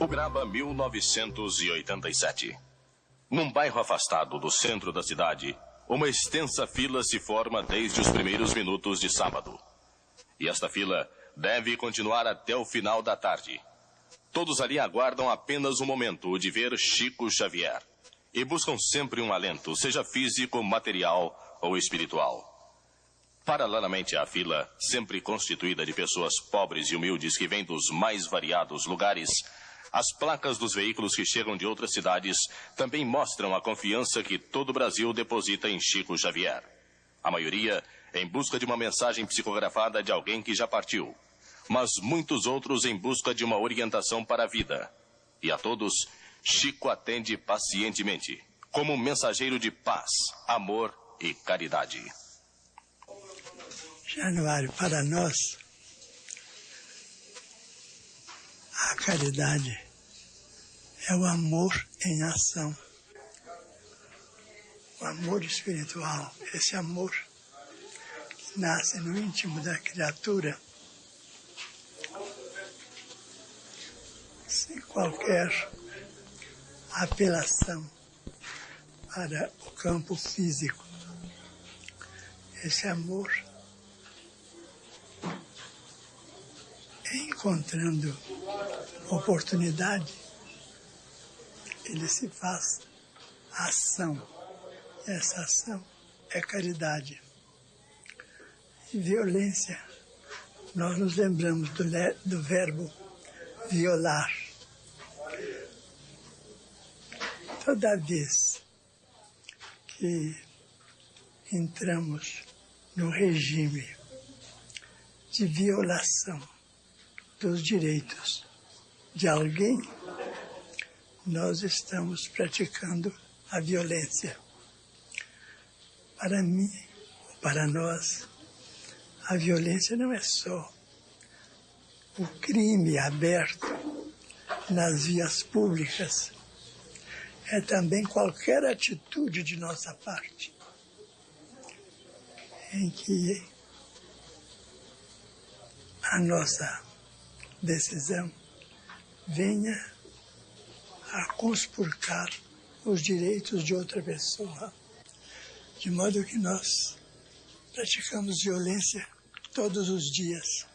Uberaba, 1987. Num bairro afastado do centro da cidade, uma extensa fila se forma desde os primeiros minutos de sábado. E esta fila deve continuar até o final da tarde. Todos ali aguardam apenas um momento de ver Chico Xavier. E buscam sempre um alento, seja físico, material ou espiritual. Paralelamente à fila, sempre constituída de pessoas pobres e humildes que vêm dos mais variados lugares, as placas dos veículos que chegam de outras cidades também mostram a confiança que todo o Brasil deposita em Chico Xavier. A maioria em busca de uma mensagem psicografada de alguém que já partiu, mas muitos outros em busca de uma orientação para a vida. E a todos, Chico atende pacientemente, como um mensageiro de paz, amor e caridade. Januário, para nós, a caridade é o amor em ação. O amor espiritual, esse amor que nasce no íntimo da criatura, sem qualquer apelação para o campo físico. Esse amor, encontrando oportunidade, ele se faz ação. Essa ação é caridade. E violência, nós nos lembramos do verbo violar. Toda vez que entramos no regime de violação dos direitos de alguém, nós estamos praticando a violência. Para mim, para nós, a violência não é só o crime aberto nas vias públicas, é também qualquer atitude de nossa parte em que a nossa decisão venha a conspurcar os direitos de outra pessoa, de modo que nós praticamos violência todos os dias.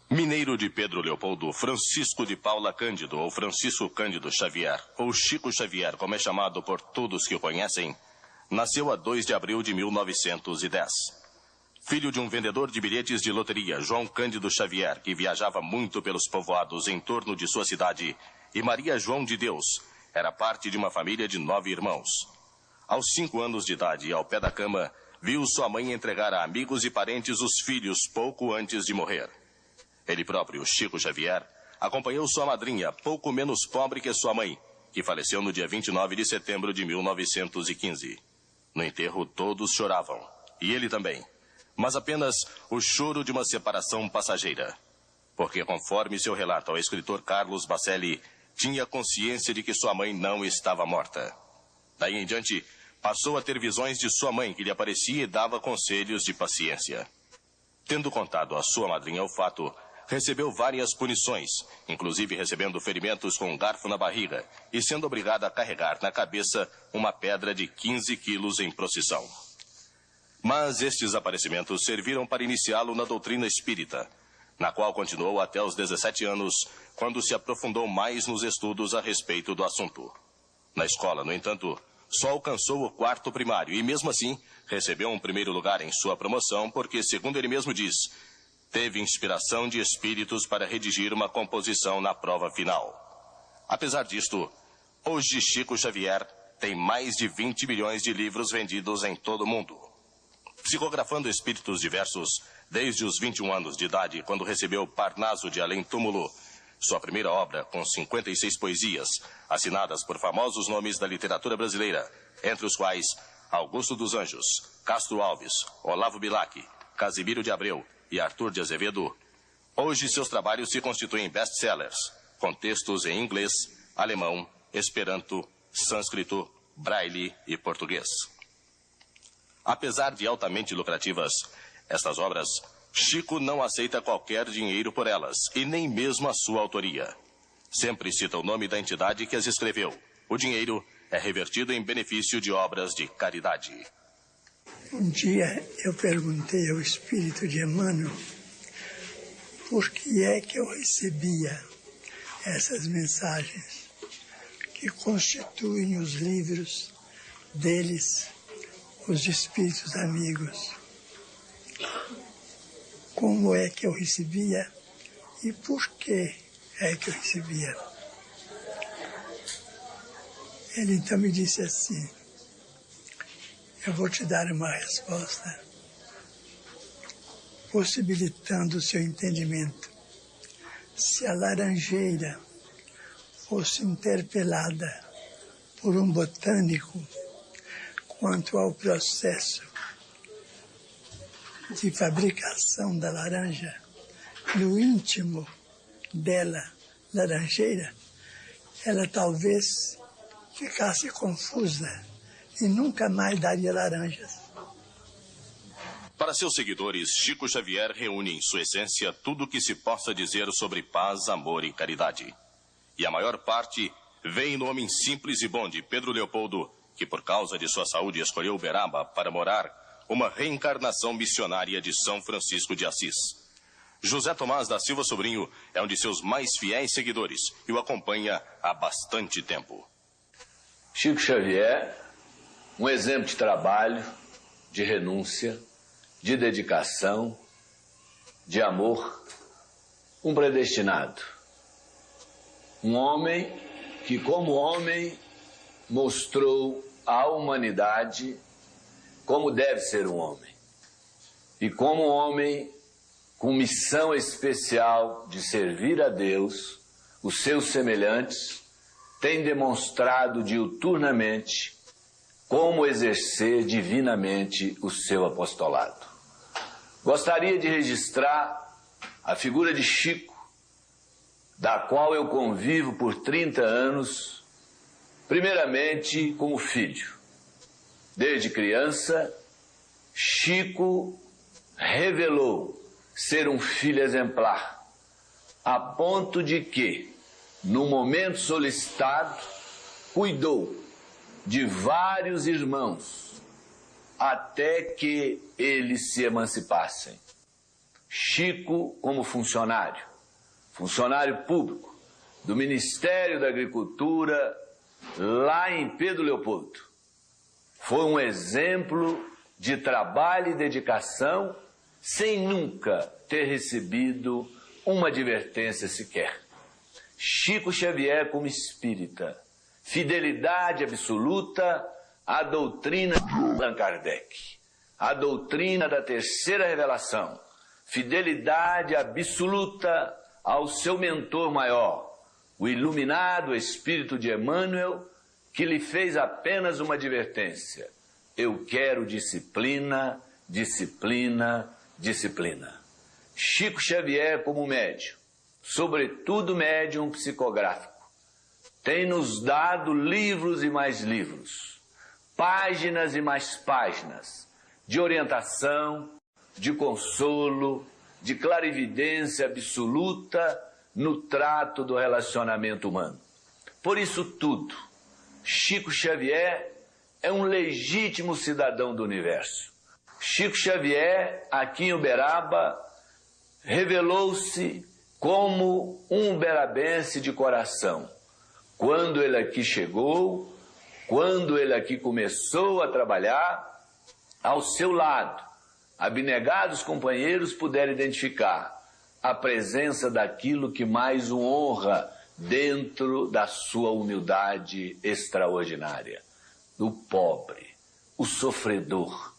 Mineiro de Pedro Leopoldo, Francisco de Paula Cândido, ou Francisco Cândido Xavier, ou Chico Xavier, como é chamado por todos que o conhecem, nasceu a 2 de abril de 1910. Filho de um vendedor de bilhetes de loteria, João Cândido Xavier, que viajava muito pelos povoados em torno de sua cidade, e Maria João de Deus, era parte de uma família de 9 irmãos. Aos 5 anos de idade, ao pé da cama, viu sua mãe entregar a amigos e parentes os filhos pouco antes de morrer. Ele próprio, Chico Xavier, acompanhou sua madrinha, pouco menos pobre que sua mãe, que faleceu no dia 29 de setembro de 1915. No enterro, todos choravam, e ele também, mas apenas o choro de uma separação passageira. Porque, conforme seu relato ao escritor Carlos Bacelli, tinha consciência de que sua mãe não estava morta. Daí em diante, passou a ter visões de sua mãe, que lhe aparecia e dava conselhos de paciência. Tendo contado à sua madrinha o fato, recebeu várias punições, inclusive recebendo ferimentos com um garfo na barriga e sendo obrigada a carregar na cabeça uma pedra de 15 quilos em procissão. Mas estes aparecimentos serviram para iniciá-lo na doutrina espírita, na qual continuou até os 17 anos, quando se aprofundou mais nos estudos a respeito do assunto. Na escola, no entanto, só alcançou o 4º primário e, mesmo assim, recebeu um primeiro lugar em sua promoção porque, segundo ele mesmo diz, teve inspiração de espíritos para redigir uma composição na prova final. Apesar disto, hoje Chico Xavier tem mais de 20 milhões de livros vendidos em todo o mundo. Psicografando espíritos diversos, desde os 21 anos de idade, quando recebeu Parnaso de Além Túmulo, sua primeira obra, com 56 poesias, assinadas por famosos nomes da literatura brasileira, entre os quais Augusto dos Anjos, Castro Alves, Olavo Bilac, Casimiro de Abreu e Arthur de Azevedo, hoje seus trabalhos se constituem best-sellers, com textos em inglês, alemão, esperanto, sânscrito, braille e português. Apesar de altamente lucrativas, estas obras, Chico não aceita qualquer dinheiro por elas, e nem mesmo a sua autoria. Sempre cita o nome da entidade que as escreveu. O dinheiro é revertido em benefício de obras de caridade. Um dia eu perguntei ao espírito de Emmanuel por que é que eu recebia essas mensagens que constituem os livros deles, os espíritos amigos. Como é que eu recebia e por que é que eu recebia? Ele então me disse assim: eu vou te dar uma resposta possibilitando o seu entendimento. Se a laranjeira fosse interpelada por um botânico quanto ao processo de fabricação da laranja, no íntimo dela, laranjeira, ela talvez ficasse confusa e nunca mais daria laranjas. Para seus seguidores, Chico Xavier reúne em sua essência tudo o que se possa dizer sobre paz, amor e caridade. E a maior parte vem no homem simples e bom de Pedro Leopoldo, que por causa de sua saúde escolheu Uberaba para morar, uma reencarnação missionária de São Francisco de Assis. José Tomás da Silva Sobrinho é um de seus mais fiéis seguidores e o acompanha há bastante tempo. Chico Xavier, um exemplo de trabalho, de renúncia, de dedicação, de amor, um predestinado. Um homem que, como homem, mostrou à humanidade como deve ser um homem. E como homem com missão especial de servir a Deus, os seus semelhantes, tem demonstrado diuturnamente como exercer divinamente o seu apostolado. Gostaria de registrar a figura de Chico, da qual eu convivo por 30 anos, primeiramente como filho. Desde criança, Chico revelou ser um filho exemplar, a ponto de que, no momento solicitado, cuidou de vários irmãos até que eles se emancipassem. Chico, como funcionário público do Ministério da Agricultura, lá em Pedro Leopoldo, foi um exemplo de trabalho e dedicação, sem nunca ter recebido uma advertência sequer. Chico Xavier, como espírita, fidelidade absoluta à doutrina de Allan Kardec, à doutrina da terceira revelação, fidelidade absoluta ao seu mentor maior, o iluminado Espírito de Emmanuel, que lhe fez apenas uma advertência: eu quero disciplina, disciplina, disciplina. Chico Xavier, como médium, sobretudo médium psicográfico, tem nos dado livros e mais livros, páginas e mais páginas, de orientação, de consolo, de clarividência absoluta no trato do relacionamento humano. Por isso tudo, Chico Xavier é um legítimo cidadão do universo. Chico Xavier, aqui em Uberaba, revelou-se como um uberabense de coração. Quando ele aqui chegou, quando ele aqui começou a trabalhar, ao seu lado, abnegados companheiros puderam identificar a presença daquilo que mais o honra dentro da sua humildade extraordinária. O pobre, o sofredor,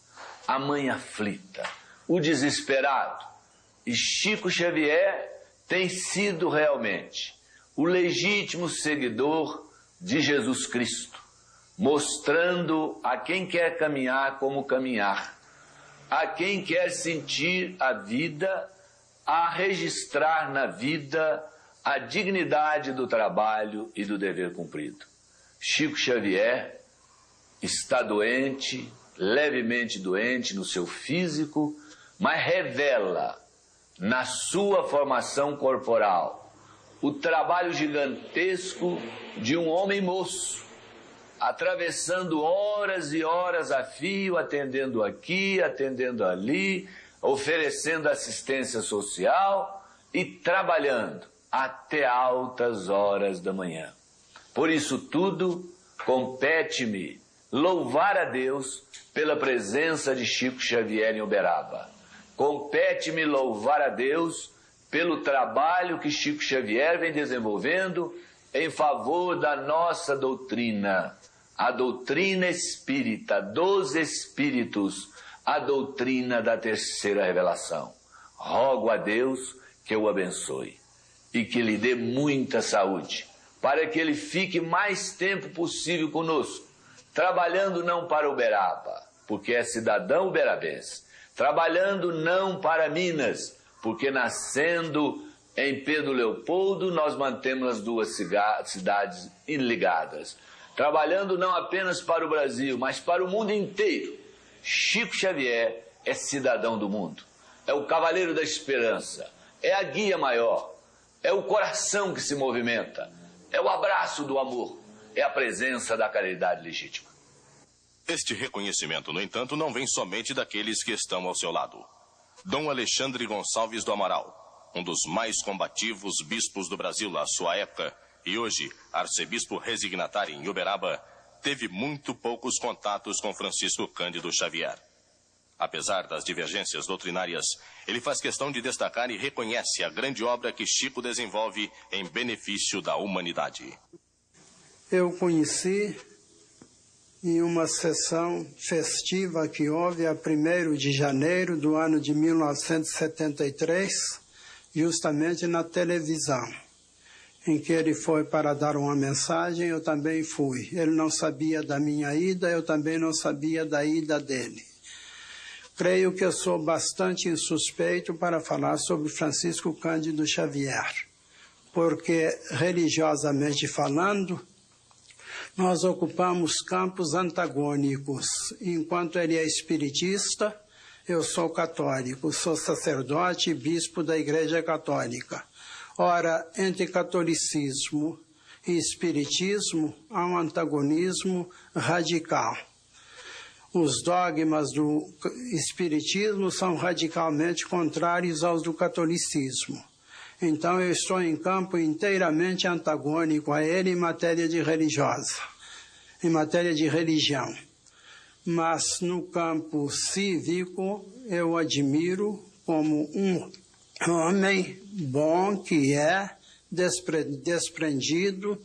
a mãe aflita, o desesperado. E Chico Xavier tem sido realmente o legítimo seguidor de Jesus Cristo, mostrando a quem quer caminhar como caminhar, a quem quer sentir a vida, a registrar na vida a dignidade do trabalho e do dever cumprido. Chico Xavier está doente, levemente doente no seu físico, mas revela na sua formação corporal o trabalho gigantesco de um homem moço, atravessando horas e horas a fio, atendendo aqui, atendendo ali, oferecendo assistência social e trabalhando até altas horas da manhã. Por isso tudo, compete-me louvar a Deus pela presença de Chico Xavier em Uberaba. Compete-me louvar a Deus pelo trabalho que Chico Xavier vem desenvolvendo em favor da nossa doutrina, a doutrina espírita, dos espíritos, a doutrina da terceira revelação. Rogo a Deus que o abençoe e que lhe dê muita saúde, para que ele fique mais tempo possível conosco, trabalhando não para Uberaba, porque é cidadão uberabense, trabalhando não para Minas, porque nascendo em Pedro Leopoldo nós mantemos as duas cidades ligadas, trabalhando não apenas para o Brasil, mas para o mundo inteiro. Chico Xavier é cidadão do mundo, é o cavaleiro da esperança, é a guia maior, é o coração que se movimenta, é o abraço do amor, é a presença da caridade legítima. Este reconhecimento, no entanto, não vem somente daqueles que estão ao seu lado. Dom Alexandre Gonçalves do Amaral, um dos mais combativos bispos do Brasil à sua época, e hoje arcebispo resignatário em Uberaba, teve muito poucos contatos com Francisco Cândido Xavier. Apesar das divergências doutrinárias, ele faz questão de destacar e reconhece a grande obra que Chico desenvolve em benefício da humanidade. Eu conheci em uma sessão festiva que houve a 1º de janeiro do ano de 1973, justamente na televisão, em que ele foi para dar uma mensagem, eu também fui. Ele não sabia da minha ida, eu também não sabia da ida dele. Creio que eu sou bastante insuspeito para falar sobre Francisco Cândido Xavier, porque, religiosamente falando, nós ocupamos campos antagônicos. Enquanto ele é espiritista, eu sou católico, sou sacerdote e bispo da Igreja Católica. Ora, entre catolicismo e espiritismo há um antagonismo radical. Os dogmas do espiritismo são radicalmente contrários aos do catolicismo. Então eu estou em campo inteiramente antagônico a ele em matéria de religião. Mas no campo cívico eu admiro como um homem bom que é, desprendido,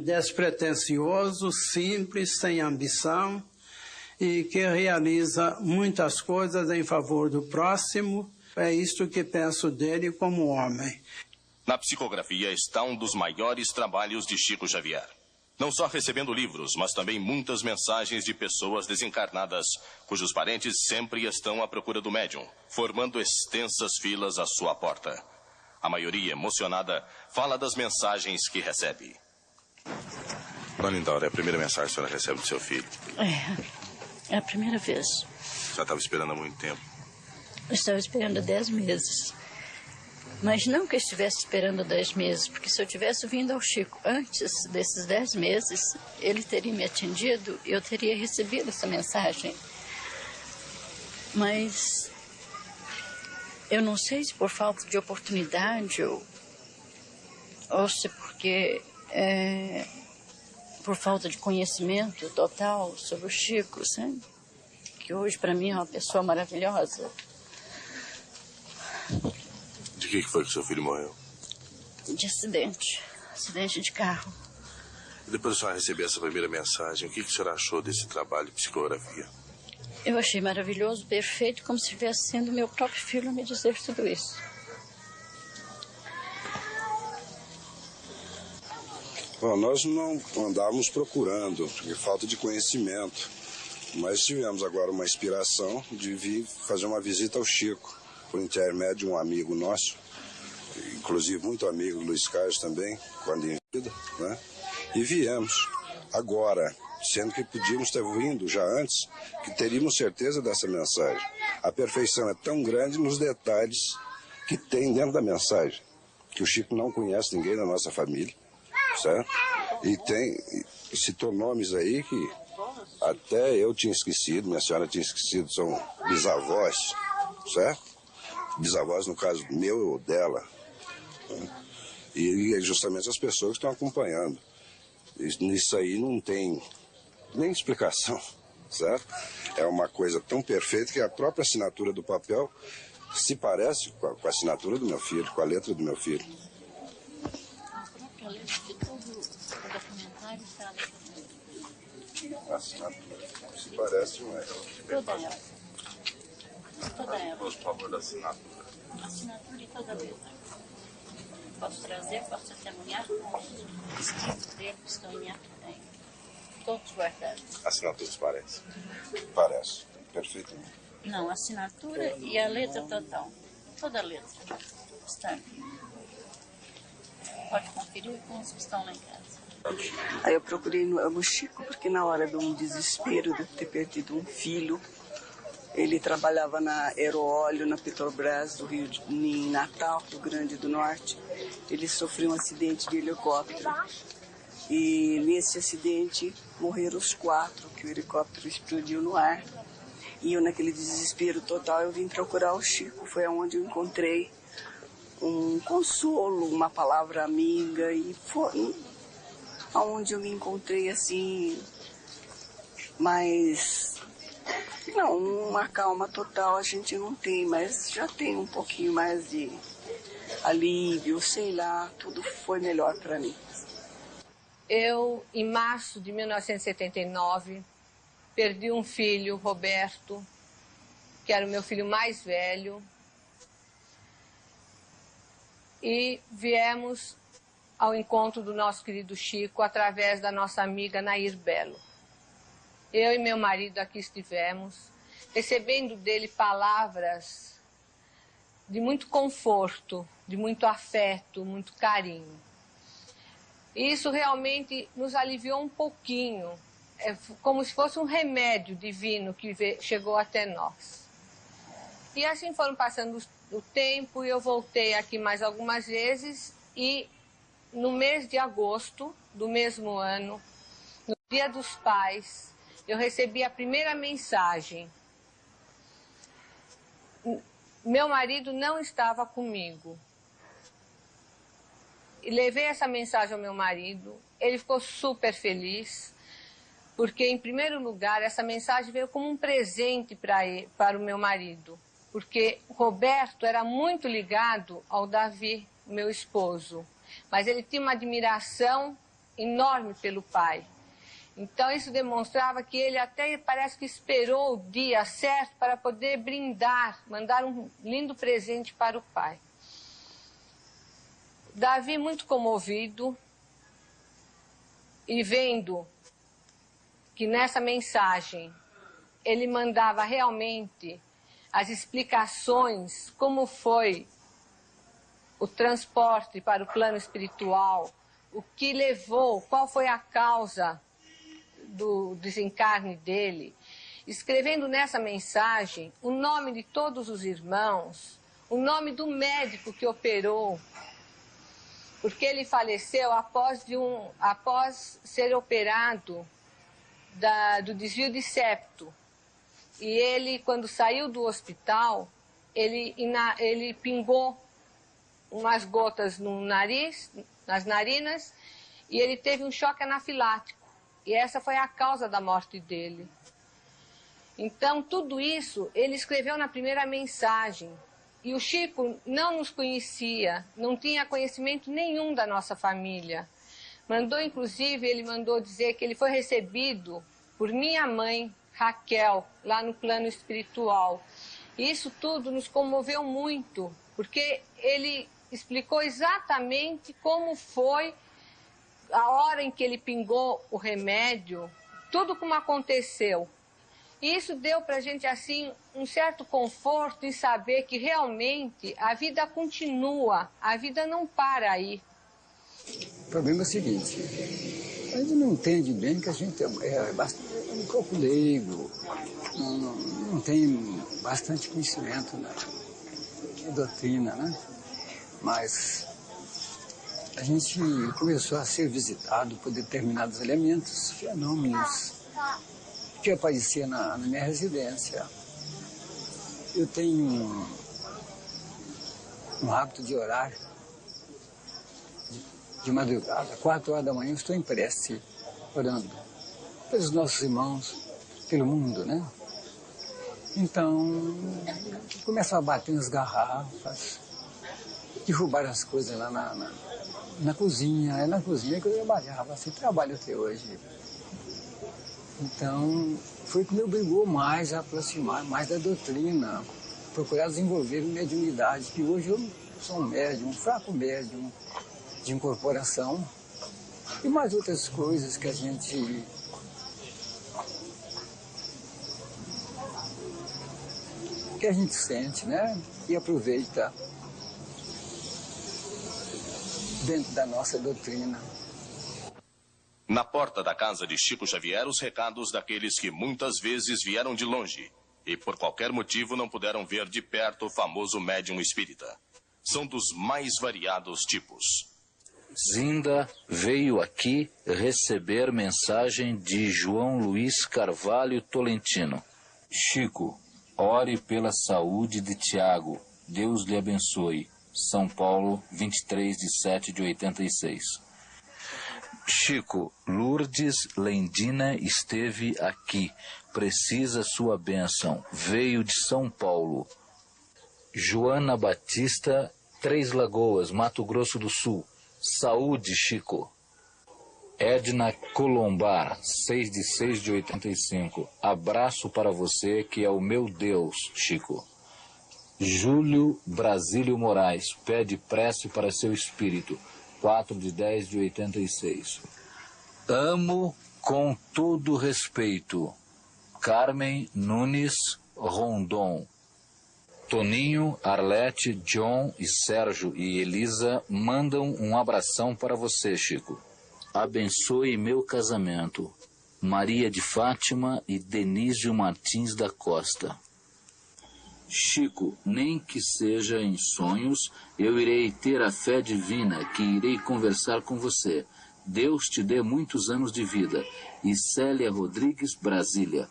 despretensioso, simples, sem ambição, e que realiza muitas coisas em favor do próximo. É isto que penso dele como homem. Na psicografia está um dos maiores trabalhos de Chico Xavier. Não só recebendo livros, mas também muitas mensagens de pessoas desencarnadas, cujos parentes sempre estão à procura do médium, formando extensas filas à sua porta. A maioria, emocionada, fala das mensagens que recebe. Dona Lindaura, é a primeira mensagem que a senhora recebe do seu filho? É a primeira vez. Já estava esperando há muito tempo? Eu estava esperando há 10 meses. Mas não que eu estivesse esperando 10 meses, porque se eu tivesse vindo ao Chico antes desses 10 meses, ele teria me atendido e eu teria recebido essa mensagem. Mas eu não sei se por falta de oportunidade ou se porque por falta de conhecimento total sobre o Chico, sabe? Que hoje para mim é uma pessoa maravilhosa. De que foi que seu filho morreu? De acidente de carro. E depois a senhora receber essa primeira mensagem, o que a senhora achou desse trabalho de psicografia? Eu achei maravilhoso, perfeito, como se estivesse sendo meu próprio filho a me dizer tudo isso. Bom, nós não andávamos procurando, por falta de conhecimento, mas tivemos agora uma inspiração de vir fazer uma visita ao Chico, por intermédio de um amigo nosso, inclusive muito amigo, Luiz Carlos também, quando em vida, né? E viemos agora, sendo que podíamos ter vindo já antes, que teríamos certeza dessa mensagem. A perfeição é tão grande nos detalhes que tem dentro da mensagem, que o Chico não conhece ninguém da nossa família, certo? E citou nomes aí que até eu tinha esquecido, minha senhora tinha esquecido, são bisavós, certo? Bisavós, no caso meu ou dela. E justamente as pessoas que estão acompanhando. Isso aí não tem nem explicação, certo? É uma coisa tão perfeita que a própria assinatura do papel se parece com a assinatura do meu filho, com a letra do meu filho. A própria letra de todo o documentário está ali. A assinatura se parece com ela. Toda ela. Toda ela. Por favor, da assinatura. Assinatura e toda a letra. Posso trazer, posso testemunhar com os escritos dele que estão em todos guardados. Assinaturas parece? Parece, perfeitamente. Não, a assinatura e a letra total. Toda a letra está aqui. Pode conferir com os que estão lá em casa. Aí eu procurei no Chico, porque na hora de um desespero de ter perdido um filho, ele trabalhava na Aeroóleo, na Petrobras, do Rio em Natal, Rio Grande do Norte. Ele sofreu um acidente de helicóptero. E nesse acidente morreram os 4, que o helicóptero explodiu no ar. E eu, naquele desespero total, eu vim procurar o Chico. Foi onde eu encontrei um consolo, uma palavra amiga. E foi onde eu me encontrei, assim, mais... Não, uma calma total a gente não tem, mas já tem um pouquinho mais de alívio, sei lá, tudo foi melhor para mim. Eu, em março de 1979, perdi um filho, Roberto, que era o meu filho mais velho, e viemos ao encontro do nosso querido Chico através da nossa amiga Nair Belo. Eu e meu marido aqui estivemos, recebendo dele palavras de muito conforto, de muito afeto, muito carinho. E isso realmente nos aliviou um pouquinho, como se fosse um remédio divino que chegou até nós. E assim foram passando o tempo e eu voltei aqui mais algumas vezes e no mês de agosto do mesmo ano, no Dia dos Pais, eu recebi a primeira mensagem. Meu marido não estava comigo. E levei essa mensagem ao meu marido. Ele ficou super feliz, porque, em primeiro lugar, essa mensagem veio como um presente para o meu marido. Porque o Roberto era muito ligado ao Davi, meu esposo. Mas ele tinha uma admiração enorme pelo pai. Então isso demonstrava que ele até parece que esperou o dia certo para poder brindar, mandar um lindo presente para o pai. Davi, muito comovido, e vendo que nessa mensagem ele mandava realmente as explicações, como foi o transporte para o plano espiritual, o que levou, qual foi a causa do desencarne dele, escrevendo nessa mensagem o nome de todos os irmãos, o nome do médico que operou, porque ele faleceu após ser operado do desvio de septo. E ele, quando saiu do hospital, ele pingou umas gotas no nariz, nas narinas, e ele teve um choque anafilático. E essa foi a causa da morte dele. Então, tudo isso ele escreveu na primeira mensagem. E o Chico não nos conhecia, não tinha conhecimento nenhum da nossa família. Ele mandou dizer que ele foi recebido por minha mãe, Raquel, lá no plano espiritual. E isso tudo nos comoveu muito, porque ele explicou exatamente como foi a hora em que ele pingou o remédio, tudo como aconteceu. E isso deu para a gente, assim, um certo conforto em saber que realmente a vida continua, a vida não para aí. O problema é o seguinte, a gente não entende bem que a gente é um pouco leigo, não tem bastante conhecimento na doutrina, né? Mas a gente começou a ser visitado por determinados elementos, fenômenos que apareciam na minha residência. Eu tenho um hábito de orar de madrugada, 4 horas da manhã, eu estou em prece, orando pelos nossos irmãos, pelo mundo, né? Então, começam a bater nas garrafas, derrubar as coisas lá na cozinha. É na cozinha que eu trabalhava, assim, trabalho até hoje. Então, foi o que me obrigou mais a aproximar mais da doutrina, procurar desenvolver mediunidade, que hoje eu sou um médium, um fraco médium de incorporação, e mais outras coisas que a gente sente, né? E aproveita dentro da nossa doutrina. Na porta da casa de Chico Xavier, os recados daqueles que muitas vezes vieram de longe e por qualquer motivo não puderam ver de perto o famoso médium espírita. São dos mais variados tipos. Zinda veio aqui receber mensagem de João Luiz Carvalho Tolentino. Chico, ore pela saúde de Tiago. Deus lhe abençoe. São Paulo, 23/7/86. Chico, Lourdes Lendina esteve aqui. Precisa sua bênção. Veio de São Paulo. Joana Batista, Três Lagoas, Mato Grosso do Sul. Saúde, Chico. Edna Colombar, 6/6/85. Abraço para você, que é o meu Deus, Chico. Júlio Brasílio Moraes, pede prece para seu espírito. 4/10/86. Amo com todo respeito. Carmen Nunes Rondon. Toninho, Arlete, John e Sérgio e Elisa mandam um abração para você, Chico. Abençoe meu casamento. Maria de Fátima e Denísio Martins da Costa. Chico, nem que seja em sonhos, eu irei ter a fé divina que irei conversar com você. Deus te dê muitos anos de vida. E Célia Rodrigues, Brasília.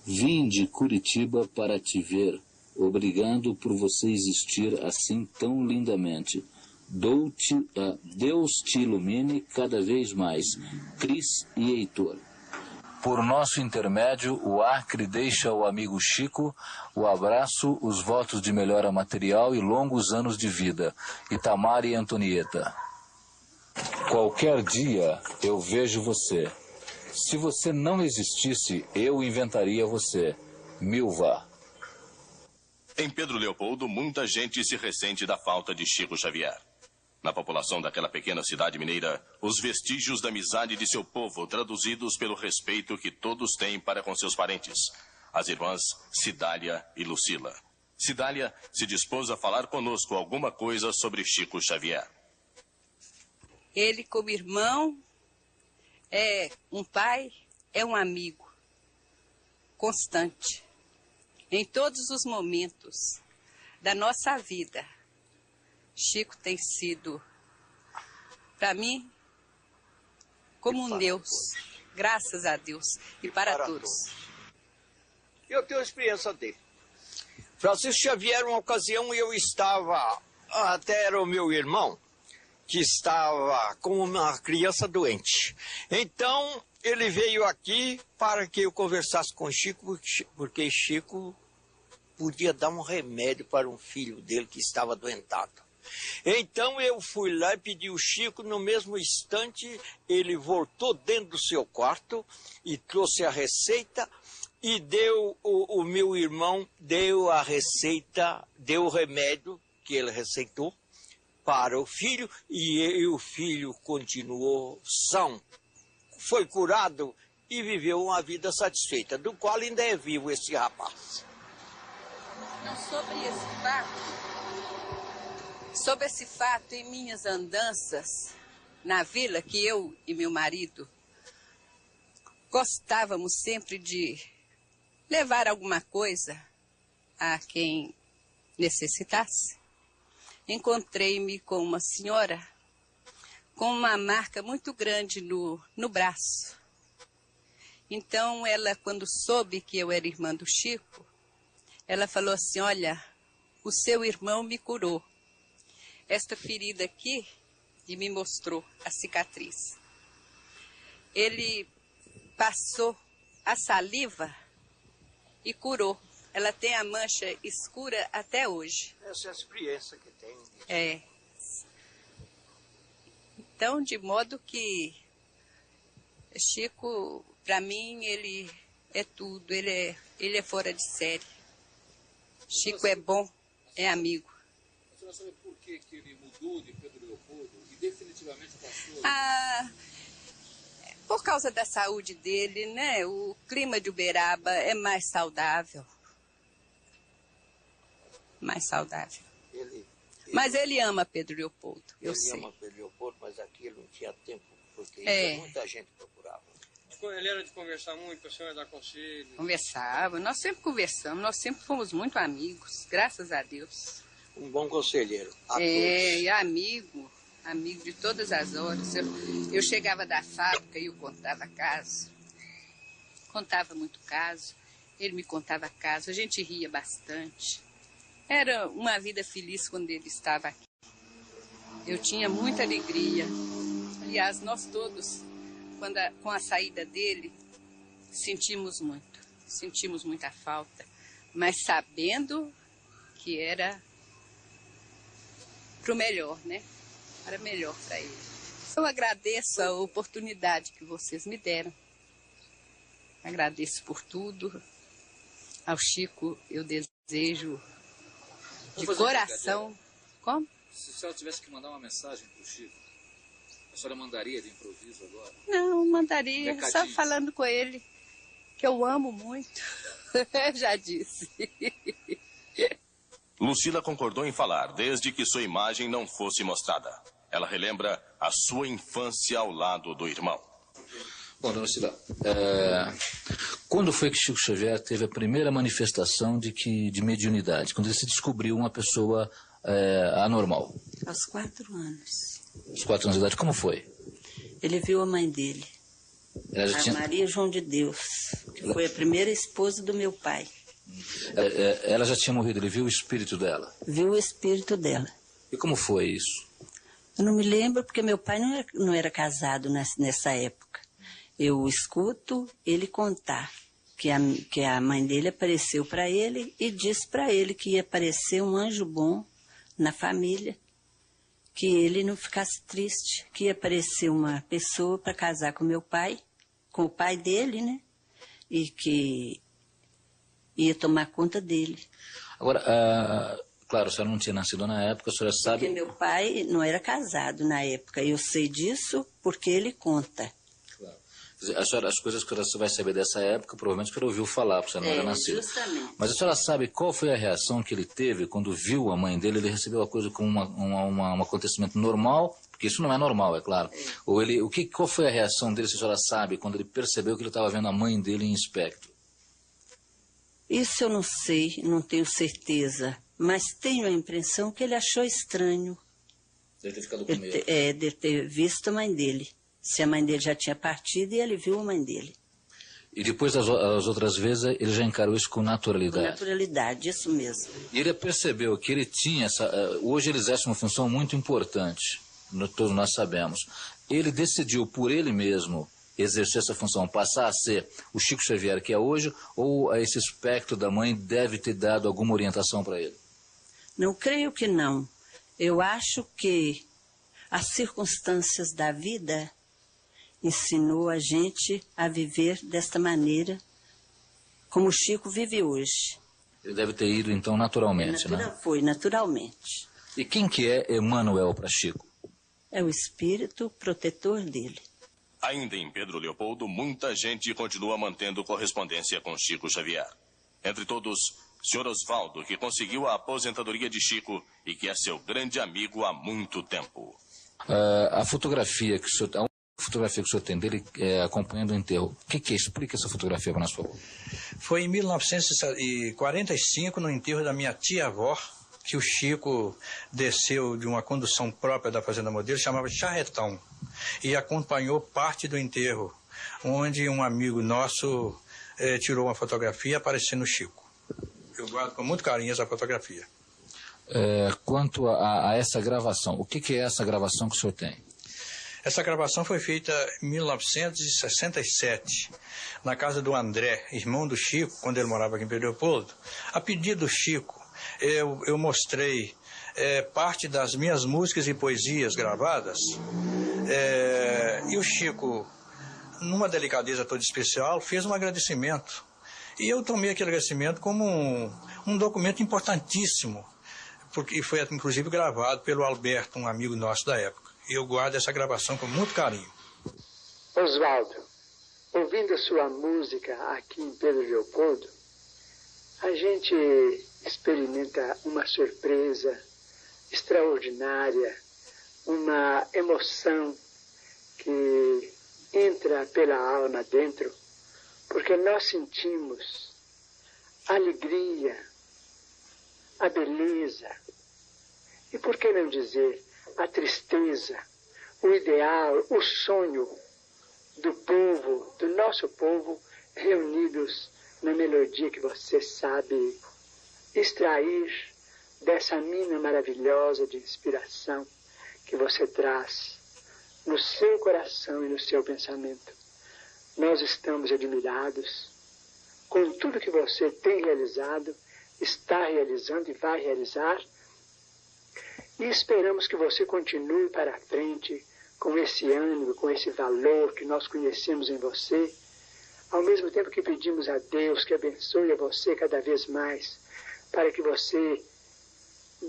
Vim de Curitiba para te ver. Obrigado por você existir assim tão lindamente. Deus te ilumine cada vez mais. Cris e Heitor. Por nosso intermédio, o Acre deixa ao amigo Chico o abraço, os votos de melhora material e longos anos de vida. Itamar e Antonieta. Qualquer dia eu vejo você. Se você não existisse, eu inventaria você. Milva. Em Pedro Leopoldo, muita gente se ressente da falta de Chico Xavier. Na população daquela pequena cidade mineira, os vestígios da amizade de seu povo, traduzidos pelo respeito que todos têm para com seus parentes, as irmãs Cidália e Lucila. Cidália se dispôs a falar conosco alguma coisa sobre Chico Xavier. Ele, como irmão, é um pai, é um amigo constante. Em todos os momentos da nossa vida, Chico tem sido, para mim, como um Deus, graças a Deus, e para todos. Eu tenho a experiência dele. Francisco Xavier, uma ocasião, eu estava, até era o meu irmão, que estava com uma criança doente. Então, ele veio aqui para que eu conversasse com Chico, porque Chico podia dar um remédio para um filho dele que estava doentado. Então eu fui lá e pedi o Chico, no mesmo instante ele voltou dentro do seu quarto e trouxe a receita e deu, o meu irmão deu a receita, deu o remédio que ele receitou para o filho e o filho continuou são, foi curado e viveu uma vida satisfeita, do qual ainda é vivo esse rapaz. Então, sobre esse fato, em minhas andanças na vila, que eu e meu marido gostávamos sempre de levar alguma coisa a quem necessitasse, encontrei-me com uma senhora com uma marca muito grande no braço. Então, ela, quando soube que eu era irmã do Chico, ela falou assim, olha, o seu irmão me curou. Esta ferida aqui, e me mostrou a cicatriz. Ele passou a saliva e curou. Ela tem a mancha escura até hoje. Essa é a experiência que tem. É. Então, de modo que Chico, para mim, ele é tudo. Ele é fora de série. Chico é bom, é amigo. A senhora sabe por que ele mudou de Pedro Leopoldo e definitivamente passou? Por causa da saúde dele, né? O clima de Uberaba é mais saudável. Mais saudável. Mas ele ama Pedro Leopoldo, eu sei. Ele ama Pedro Leopoldo, mas aqui ele não tinha tempo, porque muita gente procurava. Ele era de conversar muito, a senhora dar conselho? Conversava, nós sempre conversamos, nós sempre fomos muito amigos, graças a Deus. Um bom conselheiro. E amigo de todas as horas. Eu chegava da fábrica e eu contava caso. Contava muito caso, ele me contava caso, a gente ria bastante. Era uma vida feliz quando ele estava aqui. Eu tinha muita alegria. Aliás, nós todos, com a saída dele, sentimos muita falta, mas sabendo que era para o melhor, né? Era melhor para ele. Eu agradeço a oportunidade que vocês me deram. Agradeço por tudo. Ao Chico eu desejo de coração. Como? Se a senhora tivesse que mandar uma mensagem para o Chico, a senhora mandaria de improviso agora? Não, mandaria, só falando com ele, que eu amo muito. Já disse. Lucila concordou em falar, desde que sua imagem não fosse mostrada. Ela relembra a sua infância ao lado do irmão. Bom, dona Lucila, quando foi que Chico Xavier teve a primeira manifestação de mediunidade? Quando ele se descobriu uma pessoa anormal? Aos 4 anos. Aos 4 anos de idade, como foi? Ele viu a mãe dele, Maria João de Deus, que foi a primeira esposa do meu pai. Ela já tinha morrido, ele viu o espírito dela? Viu o espírito dela. E como foi isso? Eu não me lembro, porque meu pai não era casado nessa época. Eu escuto ele contar que a mãe dele apareceu para ele e disse para ele que ia aparecer um anjo bom na família, que ele não ficasse triste, que ia aparecer uma pessoa para casar com meu pai, com o pai dele, né? E que ia tomar conta dele. Agora, claro, a senhora não tinha nascido na época, a senhora sabe... Porque meu pai não era casado na época, eu sei disso porque ele conta. As coisas que você vai saber dessa época, provavelmente que ela ouviu falar, porque você não era nascido. Justamente. Mas a senhora sabe qual foi a reação que ele teve quando viu a mãe dele? Ele recebeu a coisa como um acontecimento normal, porque isso não é normal, é claro. Ou qual foi a reação dele, se a senhora sabe, quando ele percebeu que ele estava vendo a mãe dele em espectro? Isso eu não sei, não tenho certeza, mas tenho a impressão que ele achou estranho. Deve ter ficado com medo. De ter visto a mãe dele. Se a mãe dele já tinha partido e ele viu a mãe dele. E depois das outras vezes ele já encarou isso com naturalidade? Com naturalidade, isso mesmo. E ele percebeu que ele tinha hoje ele exerce uma função muito importante, todos nós sabemos. Ele decidiu por ele mesmo exercer essa função, passar a ser o Chico Xavier que é hoje, ou esse espectro da mãe deve ter dado alguma orientação para ele? Não, creio que não. Eu acho que as circunstâncias da vida ensinou a gente a viver desta maneira, como o Chico vive hoje. Ele deve ter ido, então, naturalmente, né? Foi, naturalmente. E quem que é Emmanuel para Chico? É o espírito protetor dele. Ainda em Pedro Leopoldo, muita gente continua mantendo correspondência com Chico Xavier. Entre todos, Sr. Osvaldo, que conseguiu a aposentadoria de Chico e que é seu grande amigo há muito tempo. A fotografia que o senhor tem dele acompanhando o enterro, o que é? Explica essa fotografia para nós, por favor. Foi em 1945, no enterro da minha tia-avó, que o Chico desceu de uma condução própria da Fazenda Modelo, chamava Charretão, e acompanhou parte do enterro, onde um amigo nosso tirou uma fotografia aparecendo o Chico. Eu guardo com muito carinho essa fotografia. Quanto a essa gravação, o que é essa gravação que o senhor tem? Essa gravação foi feita em 1967, na casa do André, irmão do Chico, quando ele morava aqui em Pedro Leopoldo. A pedido do Chico, eu mostrei parte das minhas músicas e poesias gravadas, e o Chico, numa delicadeza toda especial, fez um agradecimento. E eu tomei aquele agradecimento como um documento importantíssimo, porque foi inclusive gravado pelo Alberto, um amigo nosso da época. E eu guardo essa gravação com muito carinho. Oswaldo, ouvindo a sua música aqui em Pedro Leopoldo, a gente experimenta uma surpresa extraordinária, uma emoção que entra pela alma dentro, porque nós sentimos a alegria, a beleza e, por que não dizer, a tristeza, o ideal, o sonho do povo, do nosso povo, reunidos na melodia que você sabe extrair dessa mina maravilhosa de inspiração que você traz no seu coração e no seu pensamento. Nós estamos admirados com tudo que você tem realizado, está realizando e vai realizar, e esperamos que você continue para frente com esse ânimo, com esse valor que nós conhecemos em você, ao mesmo tempo que pedimos a Deus que abençoe a você cada vez mais, para que você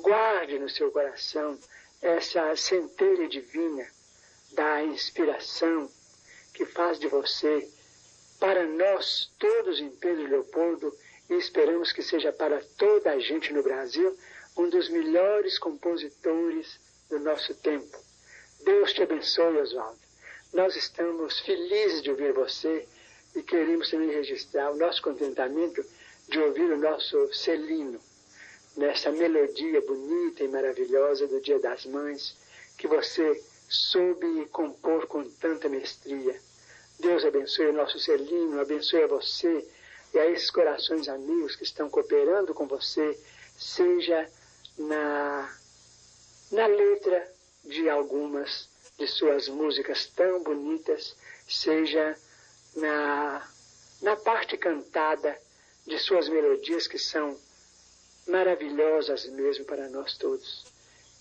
guarde no seu coração essa centelha divina da inspiração que faz de você, para nós todos em Pedro Leopoldo, e esperamos que seja para toda a gente no Brasil, um dos melhores compositores do nosso tempo. Deus te abençoe, Oswaldo. Nós estamos felizes de ouvir você e queremos também registrar o nosso contentamento de ouvir o nosso Celino nessa melodia bonita e maravilhosa do Dia das Mães que você soube compor com tanta mestria. Deus abençoe o nosso Celino, abençoe a você e a esses corações amigos que estão cooperando com você, seja na letra de algumas de suas músicas tão bonitas, seja na parte cantada de suas melodias que são maravilhosas mesmo para nós todos.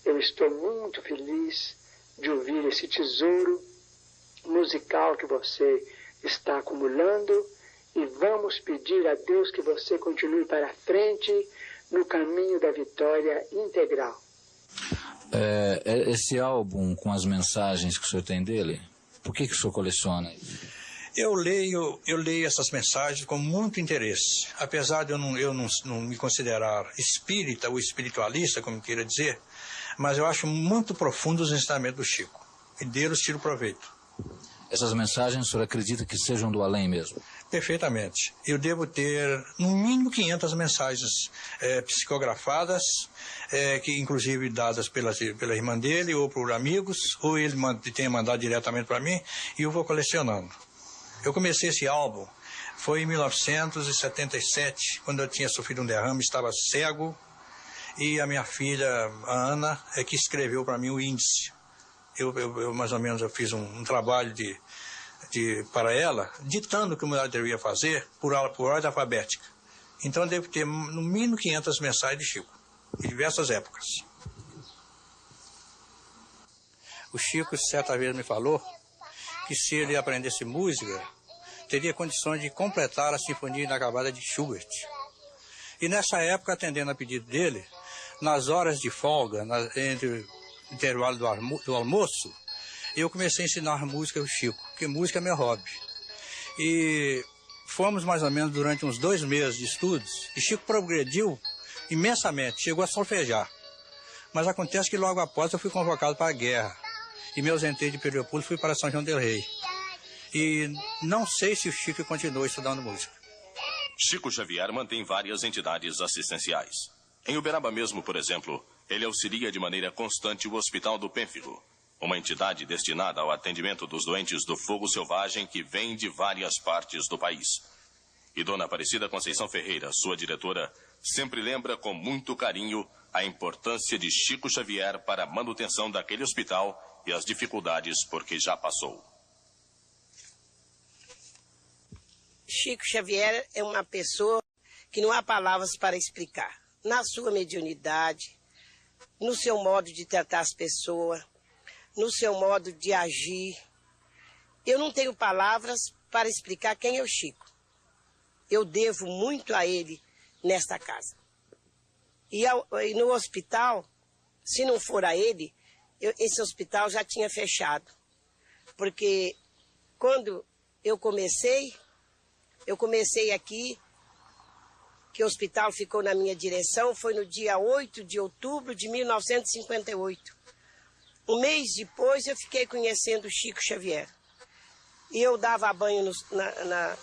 Eu estou muito feliz de ouvir esse tesouro musical que você está acumulando e vamos pedir a Deus que você continue para frente no caminho da vitória integral. Esse álbum com as mensagens que o senhor tem dele, por que o senhor coleciona? Eu leio essas mensagens com muito interesse. Apesar de eu não me considerar espírita ou espiritualista, como queira dizer, mas eu acho muito profundo os ensinamentos do Chico. E deles tiro proveito. Essas mensagens o senhor acredita que sejam do além mesmo? Perfeitamente. Eu devo ter, no mínimo, 500 mensagens psicografadas, que inclusive dadas pela irmã dele, ou por amigos, ou ele tenha mandado diretamente para mim, e eu vou colecionando. Eu comecei esse álbum, foi em 1977, quando eu tinha sofrido um derrame, estava cego, e a minha filha, a Ana, é que escreveu para mim o índice. Eu mais ou menos, eu fiz um trabalho para ela, ditando o que ela deveria fazer por ordem alfabética. Então eu devo ter no mínimo 500 mensagens de Chico, de diversas épocas. O Chico certa vez me falou que se ele aprendesse música, teria condições de completar a Sinfonia Inacabada de Schubert. E nessa época, atendendo a pedido dele, nas horas de folga, entre o intervalo do almoço, eu comecei a ensinar música ao Chico, porque música é meu hobby. E fomos mais ou menos durante uns 2 meses de estudos, e Chico progrediu imensamente, chegou a solfejar. Mas acontece que logo após eu fui convocado para a guerra, e me ausentei de Pedro Leopoldo e fui para São João del Rei. E não sei se o Chico continuou estudando música. Chico Xavier mantém várias entidades assistenciais. Em Uberaba mesmo, por exemplo, ele auxilia de maneira constante o Hospital do Pênfigo, uma entidade destinada ao atendimento dos doentes do fogo selvagem que vêm de várias partes do país. E Dona Aparecida Conceição Ferreira, sua diretora, sempre lembra com muito carinho a importância de Chico Xavier para a manutenção daquele hospital e as dificuldades por que já passou. Chico Xavier é uma pessoa que não há palavras para explicar. Na sua mediunidade, no seu modo de tratar as pessoas, no seu modo de agir. Eu não tenho palavras para explicar quem é o Chico. Eu devo muito a ele nesta casa. E no hospital, se não for a ele, esse hospital já tinha fechado. Porque quando eu comecei aqui, que o hospital ficou na minha direção, foi no dia 8 de outubro de 1958. Um mês depois eu fiquei conhecendo o Chico Xavier. E eu dava banho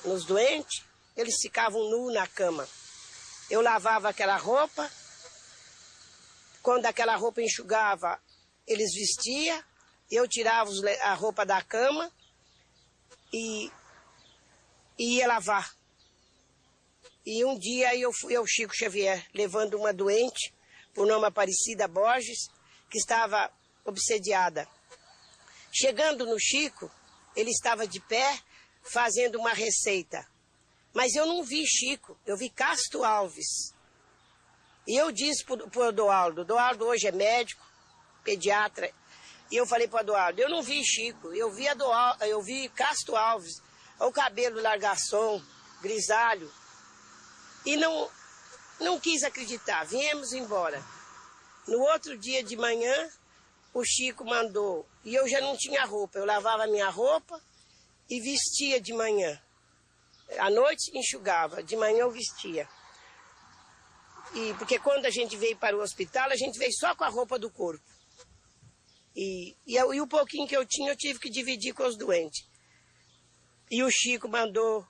nos doentes, eles ficavam nus na cama. Eu lavava aquela roupa, quando aquela roupa enxugava, eles vestiam, eu tirava a roupa da cama e ia lavar. E um dia eu fui ao Chico Xavier, levando uma doente, por nome Aparecida Borges, que estava obsediada. Chegando no Chico, ele estava de pé, fazendo uma receita. Mas eu não vi Chico, eu vi Casto Alves. E eu disse para o Odoaldo hoje é médico, pediatra, e eu falei para o Odoaldo, eu não vi Chico, eu vi Casto Alves, o cabelo largação, grisalho. E não quis acreditar, viemos embora. No outro dia de manhã, o Chico mandou, e eu já não tinha roupa, eu lavava a minha roupa e vestia de manhã. À noite enxugava, de manhã eu vestia. Porque quando a gente veio para o hospital, a gente veio só com a roupa do corpo. E o pouquinho que eu tinha, eu tive que dividir com os doentes. E o Chico mandou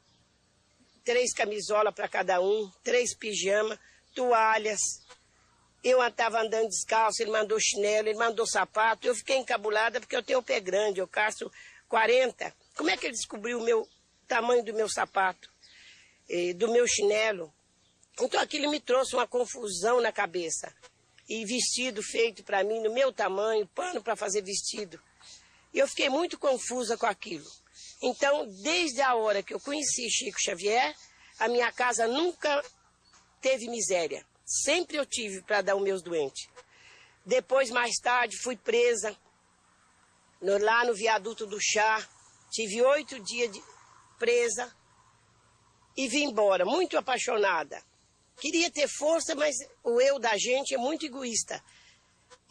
3 camisolas para cada um, 3 pijamas, toalhas. Eu estava andando descalço, ele mandou chinelo, ele mandou sapato. Eu fiquei encabulada porque eu tenho o pé grande, eu calço 40. Como é que ele descobriu o tamanho do meu sapato, do meu chinelo? Então aquilo me trouxe uma confusão na cabeça. E vestido feito para mim, no meu tamanho, pano para fazer vestido. E eu fiquei muito confusa com aquilo. Então, desde a hora que eu conheci Chico Xavier, a minha casa nunca teve miséria. Sempre eu tive para dar os meus doentes. Depois, mais tarde, fui presa lá no viaduto do Chá. Tive 8 dias presa e vim embora, muito apaixonada. Queria ter força, mas o eu da gente é muito egoísta.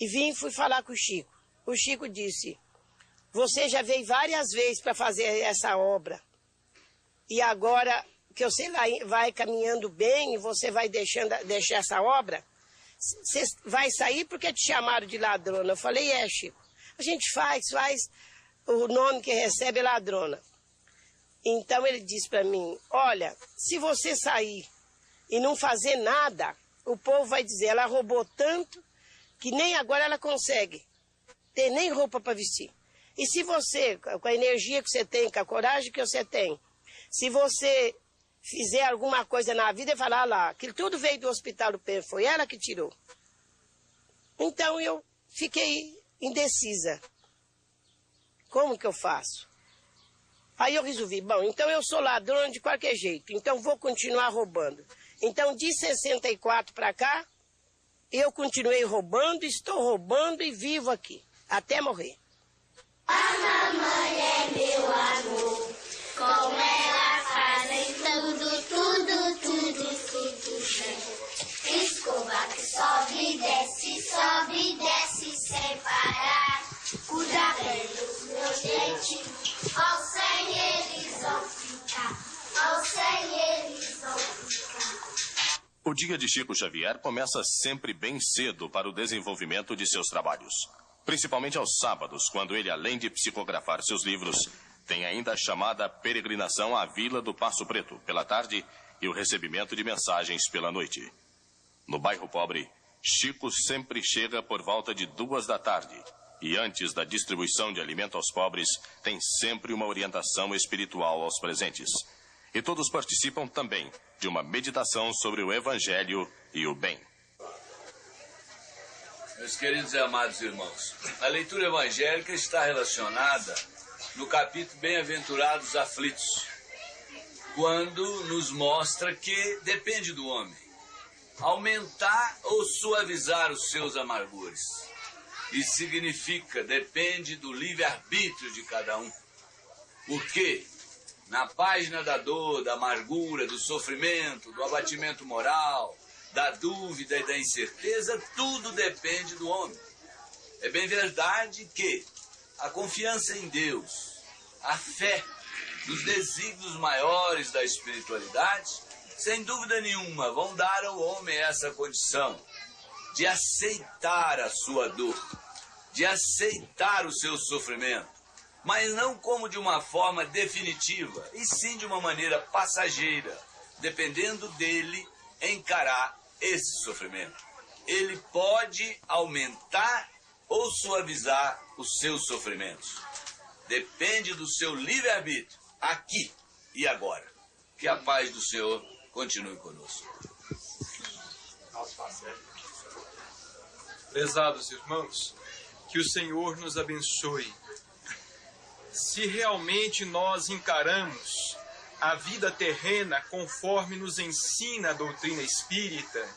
E fui falar com o Chico. O Chico disse, você já veio várias vezes para fazer essa obra. E agora que você vai caminhando bem e você vai deixar essa obra, você vai sair porque te chamaram de ladrona. Eu falei, Chico, a gente faz, o nome que recebe é ladrona. Então ele disse para mim, olha, se você sair e não fazer nada, o povo vai dizer, ela roubou tanto que nem agora ela consegue ter nem roupa para vestir. E se você, com a energia que você tem, com a coragem que você tem, se você fizer alguma coisa na vida e falar lá, que tudo veio do Hospital do Pênfigo, foi ela que tirou. Então eu fiquei indecisa. Como que eu faço? Aí eu resolvi, bom, então eu sou ladrona de qualquer jeito, então vou continuar roubando. Então de 64 para cá, eu continuei roubando, estou roubando e vivo aqui, até morrer. A mamãe é meu amor, com ela fazem tudo bem. Escova que sobe e desce sem parar. Cuida bem dos meus dentes, ao 100 eles vão ficar, ao 100 eles vão ficar. O dia de Chico Xavier começa sempre bem cedo para o desenvolvimento de seus trabalhos. Principalmente aos sábados, quando ele, além de psicografar seus livros, tem ainda a chamada peregrinação à Vila do Passo Preto, pela tarde, e o recebimento de mensagens pela noite. No bairro pobre, Chico sempre chega por volta de 2 da tarde. E antes da distribuição de alimento aos pobres, tem sempre uma orientação espiritual aos presentes. E todos participam também de uma meditação sobre o Evangelho e o bem. Meus queridos e amados irmãos, a leitura evangélica está relacionada no capítulo Bem-aventurados aflitos, quando nos mostra que depende do homem aumentar ou suavizar os seus amargores. Isso significa, depende do livre-arbítrio de cada um. Porque na página da dor, da amargura, do sofrimento, do abatimento moral, da dúvida e da incerteza, tudo depende do homem. É bem verdade que a confiança em Deus, a fé nos desígnios maiores da espiritualidade, sem dúvida nenhuma, vão dar ao homem essa condição de aceitar a sua dor, de aceitar o seu sofrimento, mas não como de uma forma definitiva, e sim de uma maneira passageira, dependendo dele encarar esse sofrimento. Ele pode aumentar ou suavizar os seus sofrimentos. Depende do seu livre-arbítrio, aqui e agora. Que a paz do Senhor continue conosco. Prezados irmãos, que o Senhor nos abençoe. Se realmente nós encaramos a vida terrena conforme nos ensina a doutrina espírita,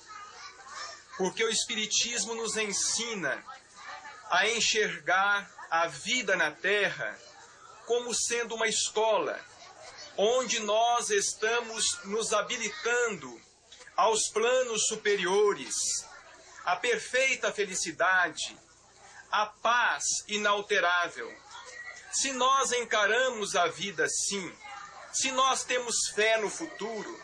porque o Espiritismo nos ensina a enxergar a vida na Terra como sendo uma escola, onde nós estamos nos habilitando aos planos superiores, a perfeita felicidade, a paz inalterável. Se nós encaramos a vida assim, se nós temos fé no futuro,